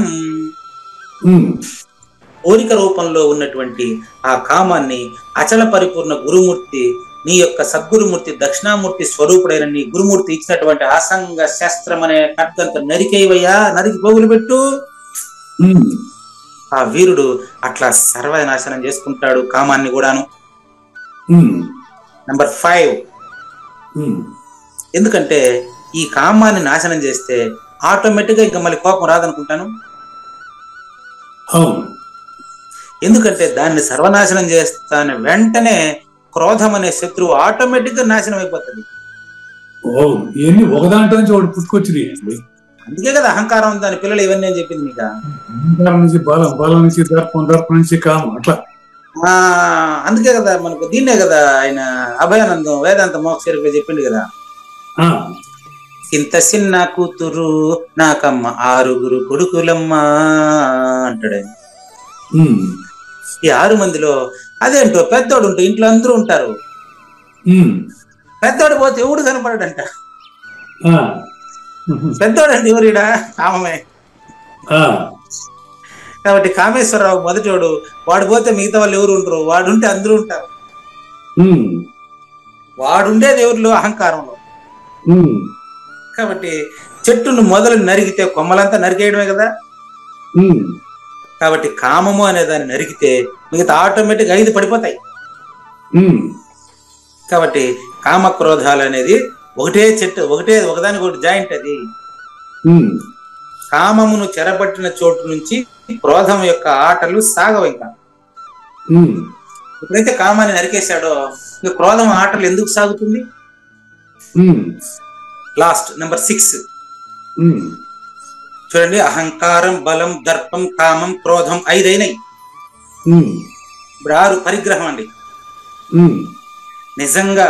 కోరిక రూపంలో ఉన్నటువంటి ఆ కామాన్ని అచల పరిపూర్ణ గురుమూర్తి, నీ యొక్క సద్గురుమూర్తి దక్షిణామూర్తి స్వరూపుడైన నీ గురుమూర్తి ఇచ్చినటువంటి ఆసంగ శాస్త్రం అనే ఖడ్గంతో నరికేవయ్యా, నరికి పోగులు పెట్టు. ఆ వీరుడు అట్లా సర్వనాశనం చేసుకుంటాడు కామాన్ని కూడాను. నంబర్ 5, ఎందుకంటే ఈ కామాన్ని నాశనం చేస్తే ఆటోమేటిక్ గా ఇంకా మళ్ళీ కోపం రాదనుకుంటాను. ఎందుకంటే దాన్ని సర్వనాశనం చేస్తాను వెంటనే క్రోధం అనే శత్రువు ఆటోమేటిక్ గా నాశనం అయిపోతుంది. ఒకదాంట్లో నుంచి ఒకటి పుట్టుకొచ్చింది. అందుకే కదా అహంకారం దాని పిల్లలు ఇవన్నీ అని చెప్పింది మీకు. నుంచి బలం నుంచి దర్పం నుంచి కామం అట్లా. అందుకే కదా మనకు దీన్నే కదా ఆయన అభయానందం వేదాంత మోక్ష చెప్పిండు కదా, ఇంత చిన్న కూతురు నాకమ్మ 6 కొడుకులమ్మ అంటాడు ఆయన. ఈ 6 మందిలో అదేంటో పెద్దోడు ఉంటే ఇంట్లో అందరూ ఉంటారు, పెద్దోడు పోతే ఎవడు కనపడాడంట. పెద్దోడు అంటే ఎవరిడా? కామమే. కాబట్టి కామేశ్వరరావు మొదటోడు, వాడు పోతే మిగతా వాళ్ళు ఎవరు ఉంటారు, వాడుంటే అందరూ ఉంటారు. వాడుండేది ఎవరిలో? అహంకారంలో. కాబట్టి చెట్టును మొదలు నరికితే కొమ్మలంతా నరికేయడమే కదా. కాబట్టి కామము అనే దాన్ని నరికితే మిగతా ఆటోమేటిక్ 5 పడిపోతాయి. కాబట్టి కామ క్రోధాలు అనేది ఒకటే చెట్టు, ఒకదానికి ఒకటి జాయింట్. అది కామమును చెరబట్టిన చోటు నుంచి క్రోధం యొక్క ఆటలు సాగవు. ఇంకా ఎప్పుడైతే కామాన్ని నరికేశాడో ఇంకా క్రోధం ఆటలు ఎందుకు సాగుతుంది? లాస్ట్ నంబర్ 6 చూడండి, అహంకారం, బలం, దర్పం, కామం, క్రోధం 5 అయినాయి. ఇప్పుడు 6 పరిగ్రహం అండి. నిజంగా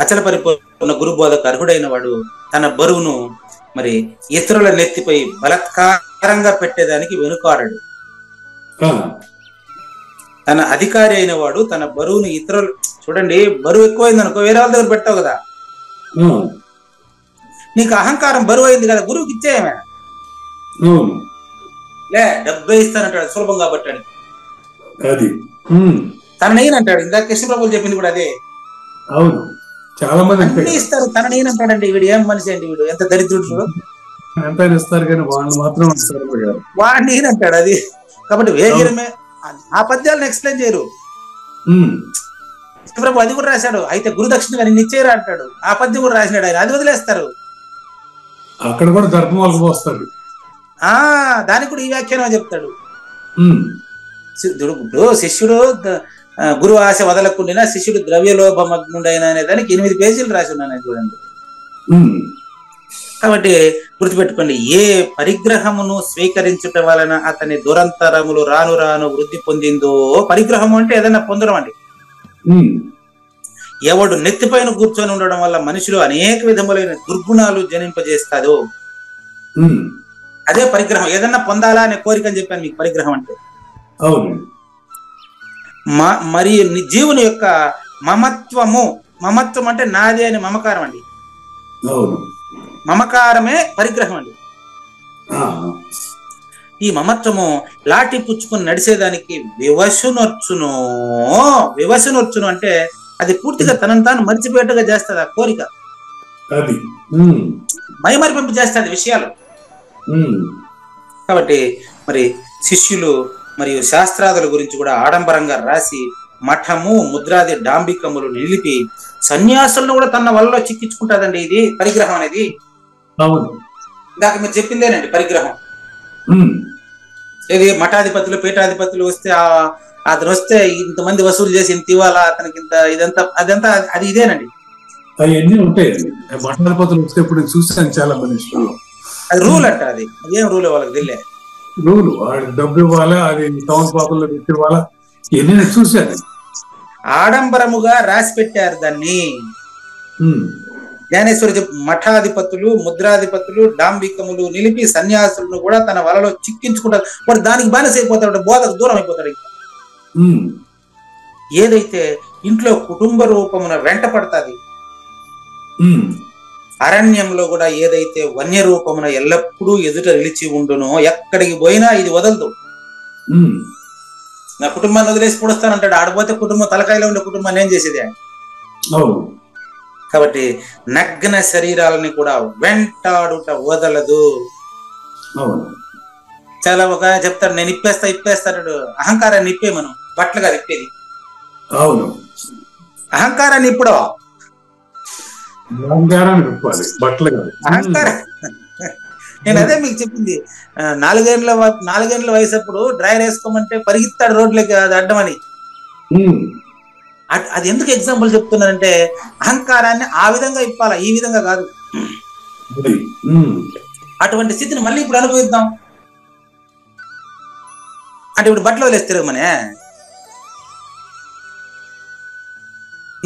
అచల పరిపూర్ణ గురుబోధకు అర్హుడైన వాడు తన బరువును మరి ఇతరుల నెత్తిపై బలత్కారంగా పెట్టేదానికి వెనుకాడడు. తన అధికారి అయిన వాడు తన బరువును ఇతరులు, చూడండి బరువు ఎక్కువైంది అనుకో వేరే వాళ్ళ దగ్గర పెట్టావు కదా, నీకు అహంకారం బరువు అయింది కదా, గురువుకి ఇచ్చేయమే. లే 70 ఇస్తానంటాడు సులభం కాబట్టి. తన నేనంటాడు. ఇందాక కృష్ణప్రభులు చెప్పింది కూడా అదే. అవును, చాలా మంది అన్ని ఇస్తారు, తన నేనంటాడండి. వీడు ఏం మనిషి అండి, వీడు ఎంత దరిద్రుడు. ఎంత ఇస్తారు కానీ వాళ్ళు మాత్రం వాడు నేనంటాడు. అది కాబట్టి వేగిరమే. ఆ పద్యాలను ఎక్స్ప్లెయిన్ చేయరు. కృష్ణప్రభు అది కూడా రాశాడు, అయితే గురుదక్షిణగా నిన్ను ఇచ్చేయరా అంటాడు. ఆ పద్యం కూడా రాసినాడు ఆయన, అది వదిలేస్తారు. అక్కడ కూడా దర్పం వాళ్ళకి పోస్తారు. దానికి కూడా ఈ వ్యాఖ్యానం చెప్తాడు. ఉమ్, ఇప్పుడు శిష్యుడు గురు ఆశ వదలకుండినా శిష్యుడు ద్రవ్యలోభమగ్నుడైన అనే దానికి 8 పేజీలు రాసి ఉన్నాను చూడండి. ఉమ్, కాబట్టి గుర్తుపెట్టుకోండి, ఏ పరిగ్రహమును స్వీకరించుట వలన అతని దురంతరములు రాను రాను వృద్ధి పొందిందో, పరిగ్రహము అంటే ఏదైనా పొందడం అండి. ఉమ్, ఎవడు నెత్తిపైన కూర్చొని ఉండడం వల్ల మనుషులు అనేక విధములైన దుర్గుణాలు జనింపజేస్తాడు. ఉమ్, అదే పరిగ్రహం. ఏదన్నా పొందాలా అనే కోరిక అని చెప్పాను మీకు పరిగ్రహం అంటే. అవును. మరియు జీవుని యొక్క మమత్వం అంటే నాదే అనే మమకారం అండి. అవును. మమకారమే పరిగ్రహం అండి. ఆ, ఈ మమత్వము లాఠీ పుచ్చుకుని నడిచేదానికి వివశనొచ్చును అంటే అది పూర్తిగా తనను తాను మరిచిపోయేట్టుగా చేస్తుంది ఆ కోరిక. అది మైమరిపింపు చేస్తుంది విషయాలు. కాబట్టి మరి శిష్యులు మరియు శాస్త్రాదుల గురించి కూడా ఆడంబరంగా రాసి మఠము ముద్రాది డాంబికములు నిలిపి సన్యాసులను కూడా తన వల్ల చిక్కించుకుంటాదండి ఇది పరిగ్రహం అనేది. ఇందాక మీరు చెప్పిందేనండి పరిగ్రహం. ఇది మఠాధిపతులు పీఠాధిపతులు వస్తే అతను వస్తే ఇంతమంది వసూలు చేసి ఇంత ఇవ్వాలా అతనికి ఇంత అదంతా అది ఇదేనండి. అవన్నీ ఉంటాయండి. మఠాధిపతులు వస్తే ఇప్పుడు చూసాను చాలా మంది. అది రూల్ అంట. అది ఏం రూల్ వాళ్ళకి తెలియదు. రూలు వాడికి డబ్బు ఇవ్వాలా, అది టౌన్ పాపల్లో పెట్టి ఇవ్వాలా, ఎన్ని చూశాను. ఆడంబరముగా రాసి పెట్టారు దాన్ని. జ్ఞానేశ్వరి మఠాధిపతులు ముద్రాధిపతులు డాంబికములు నిలిపి సన్యాసులను కూడా తన వలలో చిక్కించుకుంటారు. వాడు దానికి బానిస అయిపోతాడు, బోధకు దూరం అయిపోతాడు. ఏదైతే ఇంట్లో కుటుంబ రూపమున వెంట పడతాది, అరణ్యంలో కూడా ఏదైతే వన్య రూపమున ఎల్లప్పుడూ ఎదుట నిలిచి ఉండునో ఎక్కడికి పోయినా ఇది వదలదు. నా కుటుంబాన్ని వదిలేసి పొడుస్తానంటాడు. ఆడిపోతే కుటుంబం తలకాయలో ఉండే కుటుంబాన్ని ఏం చేసేది. కాబట్టి నగ్న శరీరాలని కూడా వెంటాడుట వదలదు. చాలా ఒక చెప్తాడు, నేను ఇప్పేస్తాడు. అహంకారాన్ని ఇప్పే మనం బట్టలుగా ఇప్పేది. అహంకారాన్ని ఇప్పుడు అహంకారం. నేను అదే మీకు చెప్పింది. 4 ఏళ్ల వయసు అప్పుడు డ్రైవర్ వేసుకోమంటే పరిగెత్తాడు రోడ్లకి, అది అడ్డమని. అది ఎందుకు ఎగ్జాంపుల్ చెప్తున్నానంటే అహంకారాన్ని ఆ విధంగా ఇప్పాలా, ఈ విధంగా కాదు. అటువంటి స్థితిని మళ్ళీ ఇప్పుడు అనుభవిద్దాం అంటే ఇప్పుడు బట్టలు వదిలేసి తిరగమనే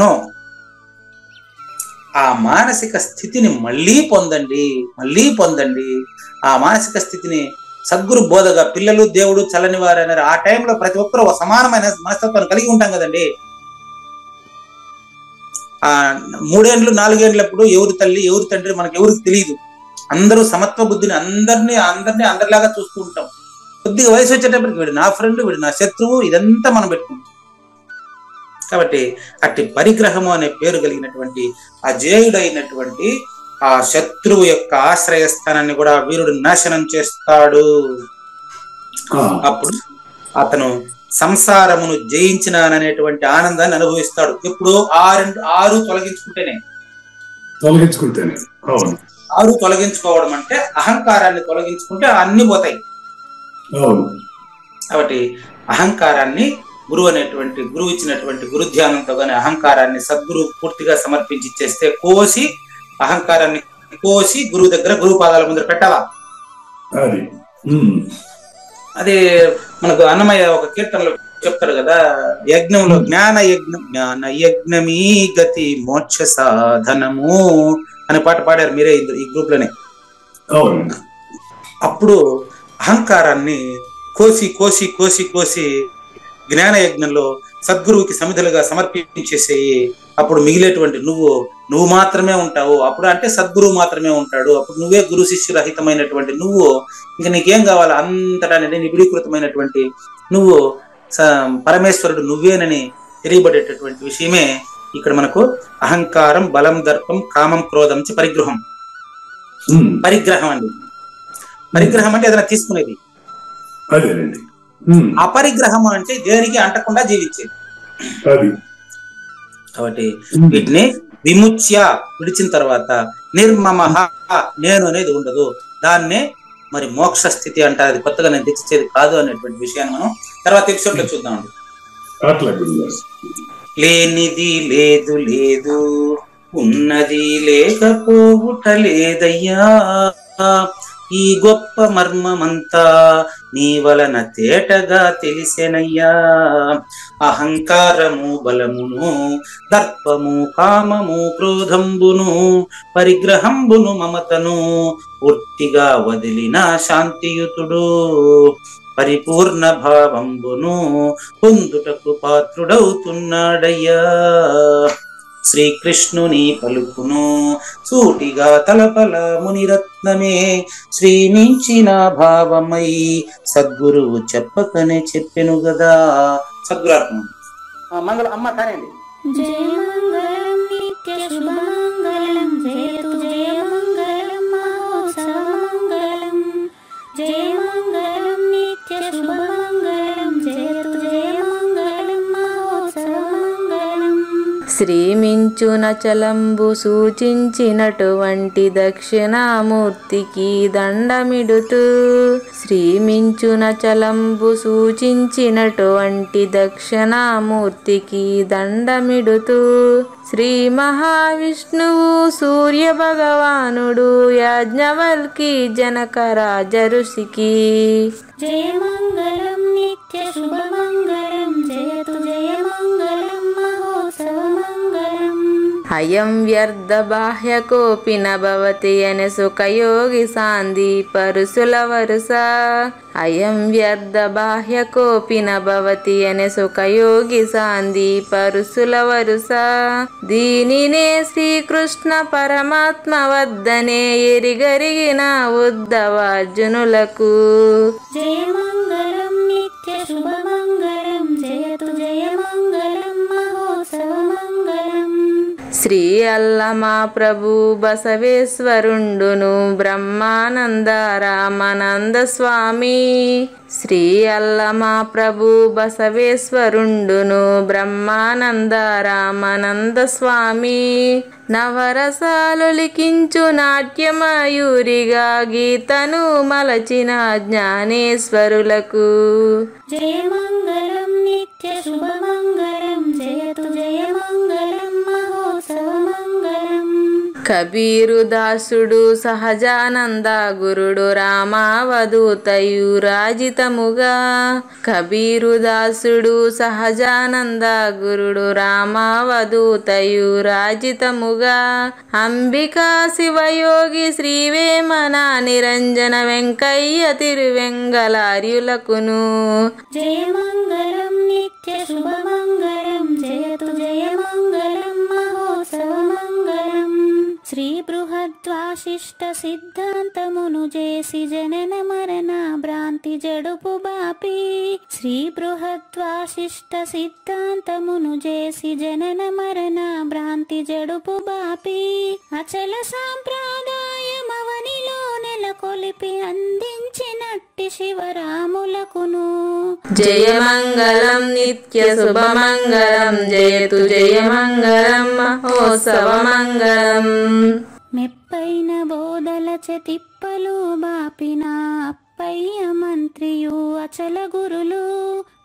నో. ఆ మానసిక స్థితిని మళ్ళీ పొందండి. ఆ మానసిక స్థితిని సద్గురు బోధగా పిల్లలు దేవుడు చల్లని వారు అన్నారు. ఆ టైంలో ప్రతి ఒక్కరూ సమానమైన మనస్తత్వాన్ని కలిగి ఉంటాం కదండి. 3 ఏళ్ళు 4 ఏళ్ళప్పుడు ఎవరి తల్లి ఎవరి తండ్రి మనకు ఎవరికి తెలియదు. అందరూ సమత్వ బుద్ధిని అందరినీ అందరిలాగా చూస్తూ ఉంటాం. కొద్దిగా వయసు వచ్చేటప్పటికి వీడు నా ఫ్రెండ్, వీడు నా శత్రువు, ఇదంతా మనం పెట్టుకుంటాం. కాబట్టి అట్టి పరిగ్రహము అనే పేరు కలిగినటువంటి అజేయుడైనటువంటి ఆ శత్రువు యొక్క ఆశ్రయస్థానాన్ని కూడా వీరుడు నాశనం చేస్తాడు. అప్పుడు అతను సంసారమును జయించినాననేటువంటి ఆనందాన్ని అనుభవిస్తాడు. ఎప్పుడు 6 తొలగించుకుంటేనే. 6 తొలగించుకోవడం అంటే అహంకారాన్ని తొలగించుకుంటే అన్ని పోతాయి. కాబట్టి అహంకారాన్ని గురువు ఇచ్చినటువంటి గురు ధ్యానంతో కానీ అహంకారాన్ని సద్గురు పూర్తిగా సమర్పించి ఇచ్చేస్తే అహంకారాన్ని కోసి గురువు దగ్గర గురువు పాదాల ముందర పెట్టాలా. అదే మనకు అన్నమయ్య ఒక కీర్తనలో చెప్తాడు కదా, యజ్ఞంలో జ్ఞాన యజ్ఞమీ గతి మోక్ష సాధనము అనే పాట పాడారు మీరే ఈ గ్రూప్ లోనే. అప్పుడు అహంకారాన్ని కోసి జ్ఞాన యజ్ఞంలో సద్గురువుకి సమిధలుగా సమర్పించేసేయి. అప్పుడు మిగిలేటువంటి నువ్వు మాత్రమే ఉంటావు. అప్పుడు అంటే సద్గురువు మాత్రమే ఉంటాడు. అప్పుడు నువ్వే గురు శిష్యు రహితమైనటువంటి నువ్వు, ఇంకా నీకేం కావాలి, అంతటా నిబిడీకృతమైనటువంటి నువ్వు పరమేశ్వరుడు నువ్వేనని తెలియబడేటటువంటి విషయమే ఇక్కడ మనకు అహంకారం, బలం, దర్పం, కామం, క్రోధం పరిగ్రహం. పరిగ్రహం అండి. పరిగ్రహం అంటే ఏదైనా తీసుకునేది. అపరిగ్రహం అంటే దేనికి అంటకుండా జీవించేది. కాబట్టి వీటిని విముచ్య విడిచిన తర్వాత నిర్మమః నేను అనేది ఉండదు. దాన్నే మరి మోక్ష స్థితి అంటారు, అది కొత్తగా నేను తెచ్చేది కాదు అనేటువంటి విషయాన్ని మనం తర్వాత ఎపిసోడ్ లో చూద్దామండి. లేనిది లేదు లేదు, ఉన్నది లేకపోవుట లేదయ్యా, ఈ గొప్ప మర్మమంతా నీ వలన తేటగా తెలిసెనయ్యా. అహంకారము బలమును, దర్పము కామము క్రోధంబును, పరిగ్రహంబును మమతను పూర్తిగా వదిలిన శాంతియుతుడు పరిపూర్ణ భావంబును పొందుటకు పాత్రుడవుతున్నాడయ్యా. శ్రీకృష్ణుని పలుకును సూటిగా తలపల మునిరత్నమే, శ్రీమించిన భావమై సద్గురువు చెప్పకనే చెప్పెను గదా. సద్గురాత్మ మంగళ అమ్మ కానండి. జయ మంగళం నిత్య శుభమంగళం, జయతు జయ మంగళం మహోత్సవ మంగళం. జయ మంగళం నిత్య శుభమంగళం, జయతు జయ మంగళం మహోత్సవ మంగళం. శ్రీమించున చలంబు సూచించినటువంటి దక్షిణామూర్తికి దండమిడుతూ, శ్రీమించున చలంబు సూచించినటువంటి దక్షిణామూర్తికి దండమిడుతూ, శ్రీ మహావిష్ణువు సూర్య భగవానుడు యాజ్ఞవల్కి జనక రాజ ఋషికి జయ మంగళం నిత్య శుభమంగళం, జయతు జయ మంగళం మహోత్సవ మంగళం. అయం వ్యర్థ బాహ్య కోపిన భవతి అనే సుఖయోగి సాంది పరుసుల వరుస. అయం వ్యర్థ బాహ్య కోపిన భవతి అనే సుఖయోగి సాంది పరుసుల వరుస. దీనినే శ్రీకృష్ణ పరమాత్మ వద్దనే ఎరిగరిగిన ఉద్ధవార్జునులకు జయ మంగళం నిత్య శుభమంగళం, జయతు జయ మంగళం మహోత్సవ మంగళం. శ్రీ అల్లమా ప్రభు బసవేశ్వరుండును బ్రహ్మానంద రామానంద స్వామి. శ్రీ అల్లమా ప్రభు బసవేశ్వరుండును బ్రహ్మానంద రామానంద స్వామి. నవరసాలు లిఖించు నాట్యమయూరిగా గీతను మలచిన జ్ఞానేశ్వరులకు జయ మంగళం నిత్య శుభమంగళం, జయతు జయ మంగళం మహోత్సవ మంగళం. కబీరు దాసుడు సహజానంద గురుడు రామావధూతయు రాజితముగా. కబీరు దాసుడు సహజానంద గురుడు రామావధూతయు రాజితముగా. అంబికా శివయోగి శ్రీవేమన నిరంజన వెంకయ్య తిరువెంగళార్యులకును జయ మంగళం నిత్య శుభమంగళం, జయతు జయ మంగళం మహోత్సవ మంగళం. శ్రీ బృహద్వాశిష్ట సిద్ధాంతమును చేసి జనన మరణ భ్రాంతి జడుపు బాపి. శ్రీ బృహద్వాశిష్ట సిద్ధాంతమును చేసి జనన మరణ భ్రాంతి జడుపు బాపి. అచల సాంప్రదాయమవనిలో నెలకొలిపి అందించినట్టి శివరాములకును జయ మంగళం నిత్య శుభమంగళం, జయతు జయ మంగళం మహోత్సవ మంగళం. మెప్పైన బోధల తిప్పలు బాపిన అప్పయ్య మంత్రియు అచల గురులు.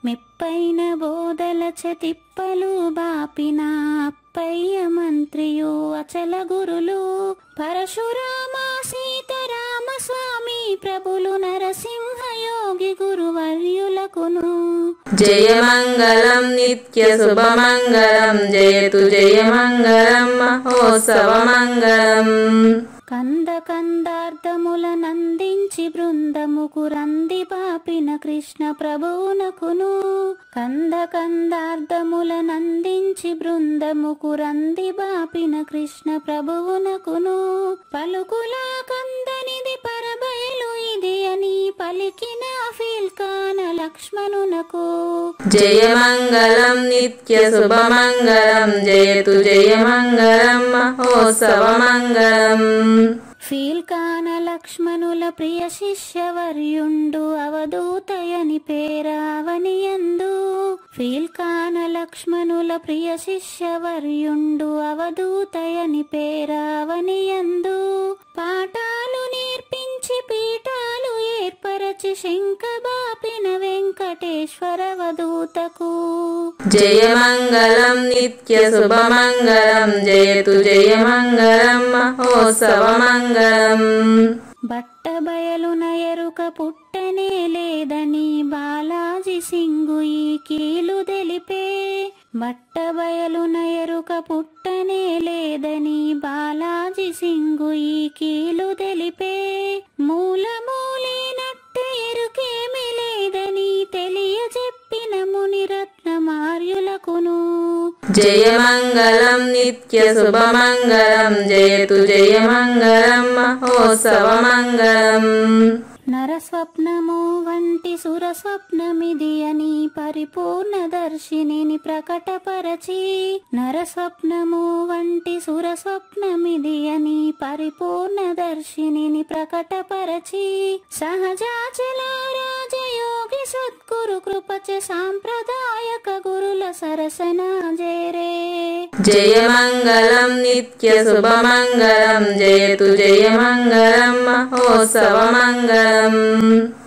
మెప్పైన బోధల తిప్పలు బాపిన అప్పయ్య మంత్రియు అచల గురులు. పరశురామ సీతారామ స్వామి ప్రభులు నరసింహ యోగి గురువర్యులకును జయ మంగళం నిత్య శుభమంగళం, జయతు జయ మంగళం మహోత్సవ మంగళం. కంద కందార్థముల నందించి బృందముకు రంది పాపిన కృష్ణ ప్రభువునకును. కంద కందార్థముల నందించి బృందముకు రంది బాపిన కృష్ణ ప్రభువునకును. పలుకులా కందనిది పరబయలు ఇది అని పలికిన ఫీల్కాన లక్ష్మణునకు జయ మంగళం నిత్య శుభమంగళం, జయతు జయ మంగళం మహోత్సవ మంగళం. ఫీల్కాన లక్ష్మణుల ప్రియ శిష్యవర్యుండు అవధూతయని పేరావనియందు. ఫీల్కాన లక్ష్మణుల ప్రియ శిష్యవర్యుండు అవధూతయని పేరావనియందు. పాఠాలు నేర్పించి పిలిచి పీఠాలు ఏర్పరచి శంఖబాపిన వెంకటేశ్వర వదూతకు జయమంగళం నిత్య శుభమంగళం జయతు జయమంగళం మహోత్సవమంగళం. బట్టబయలున ఎరుక పుట్టనే లేదని బాలాజీ సింగు ఈ కీలు తెలిపే. బట్టబయలున ఎరుక పుట్టనే లేదని బాలాజీ సింగు ఈ కీలు తెలిపే. మూలమూలేనట్టు ఎరుకేమి లేదని తెలియజెప్పిన మునిరత్నమార్యులకును జయమంగళం నిత్య శుభమంగళం జయతు జయమంగళం మహోత్సవమంగళం. నరస్వప్నము వంటి సురస్వప్నమిది అని పరిపూర్ణ దర్శినిని ప్రకటపరచి. నరస్వప్నము వంటి సురస్వప్నమిది అని పరిపూర్ణ దర్శినిని ప్రకటపరచి. సహజాచల రాజయోగి సద్గురు కృపచ సాంప్రదాయక గురుల సరసన జేరే. జయమంగళం నిత్య శుభమంగళం జయతు జయమంగళం మహోత్సవమంగళం.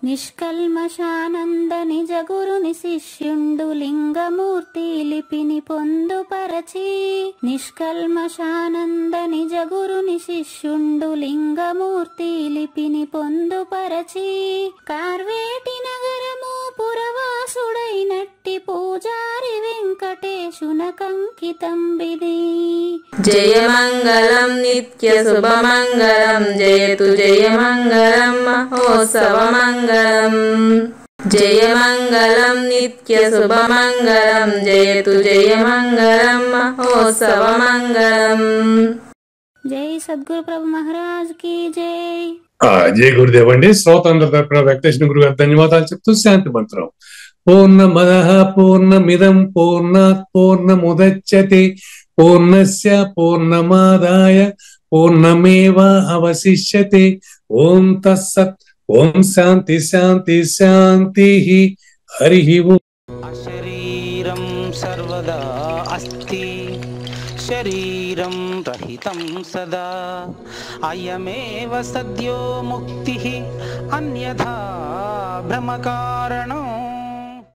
నిష్కల్మషానంద నిజ గురుని శిష్యుండు లింగమూర్తి లిపిని పొందుపరచి. నిష్కల్మషానంద నిజ గురుని శిష్యుండు లింగమూర్తి లిపిని పొందుపరచి. కార్వేటి నగరము పురవాసుడైనట్టి పూజారి వెంకటేశునకంకితం బిది. జయమంగళం నిత్య శుభమంగళం జయతు జయమంగళం మహోత్సవమంగళం. జయమంగళం నిత్య శుభమంగళం జయతు జయమంగళం మహోత్సవమంగళం. జై సద్గురు ప్రభు మహారాజ్ కి జై. జై గురుదేవ్ అండి. శ్రోతందరి తరపున వెంకటేశ్వర గురువు గారు ధన్యవాదాలు చెప్తూ శాంతి మంత్రం. పూర్ణమదః పూర్ణమిదం పూర్ణాత్ పూర్ణముదచ్యతే పూర్ణస్య పూర్ణమాదాయ పూర్ణమేవ అవశిష్యతే. ఓం తత్సత్. ఓం శాంతి శాంతి శాంతి. హరి ఓం. అశరీరం సర్వదా అస్తి శరీరం రహితం సదా అయమేవ సద్యో ముక్తి అన్యథా భ్రమకారణం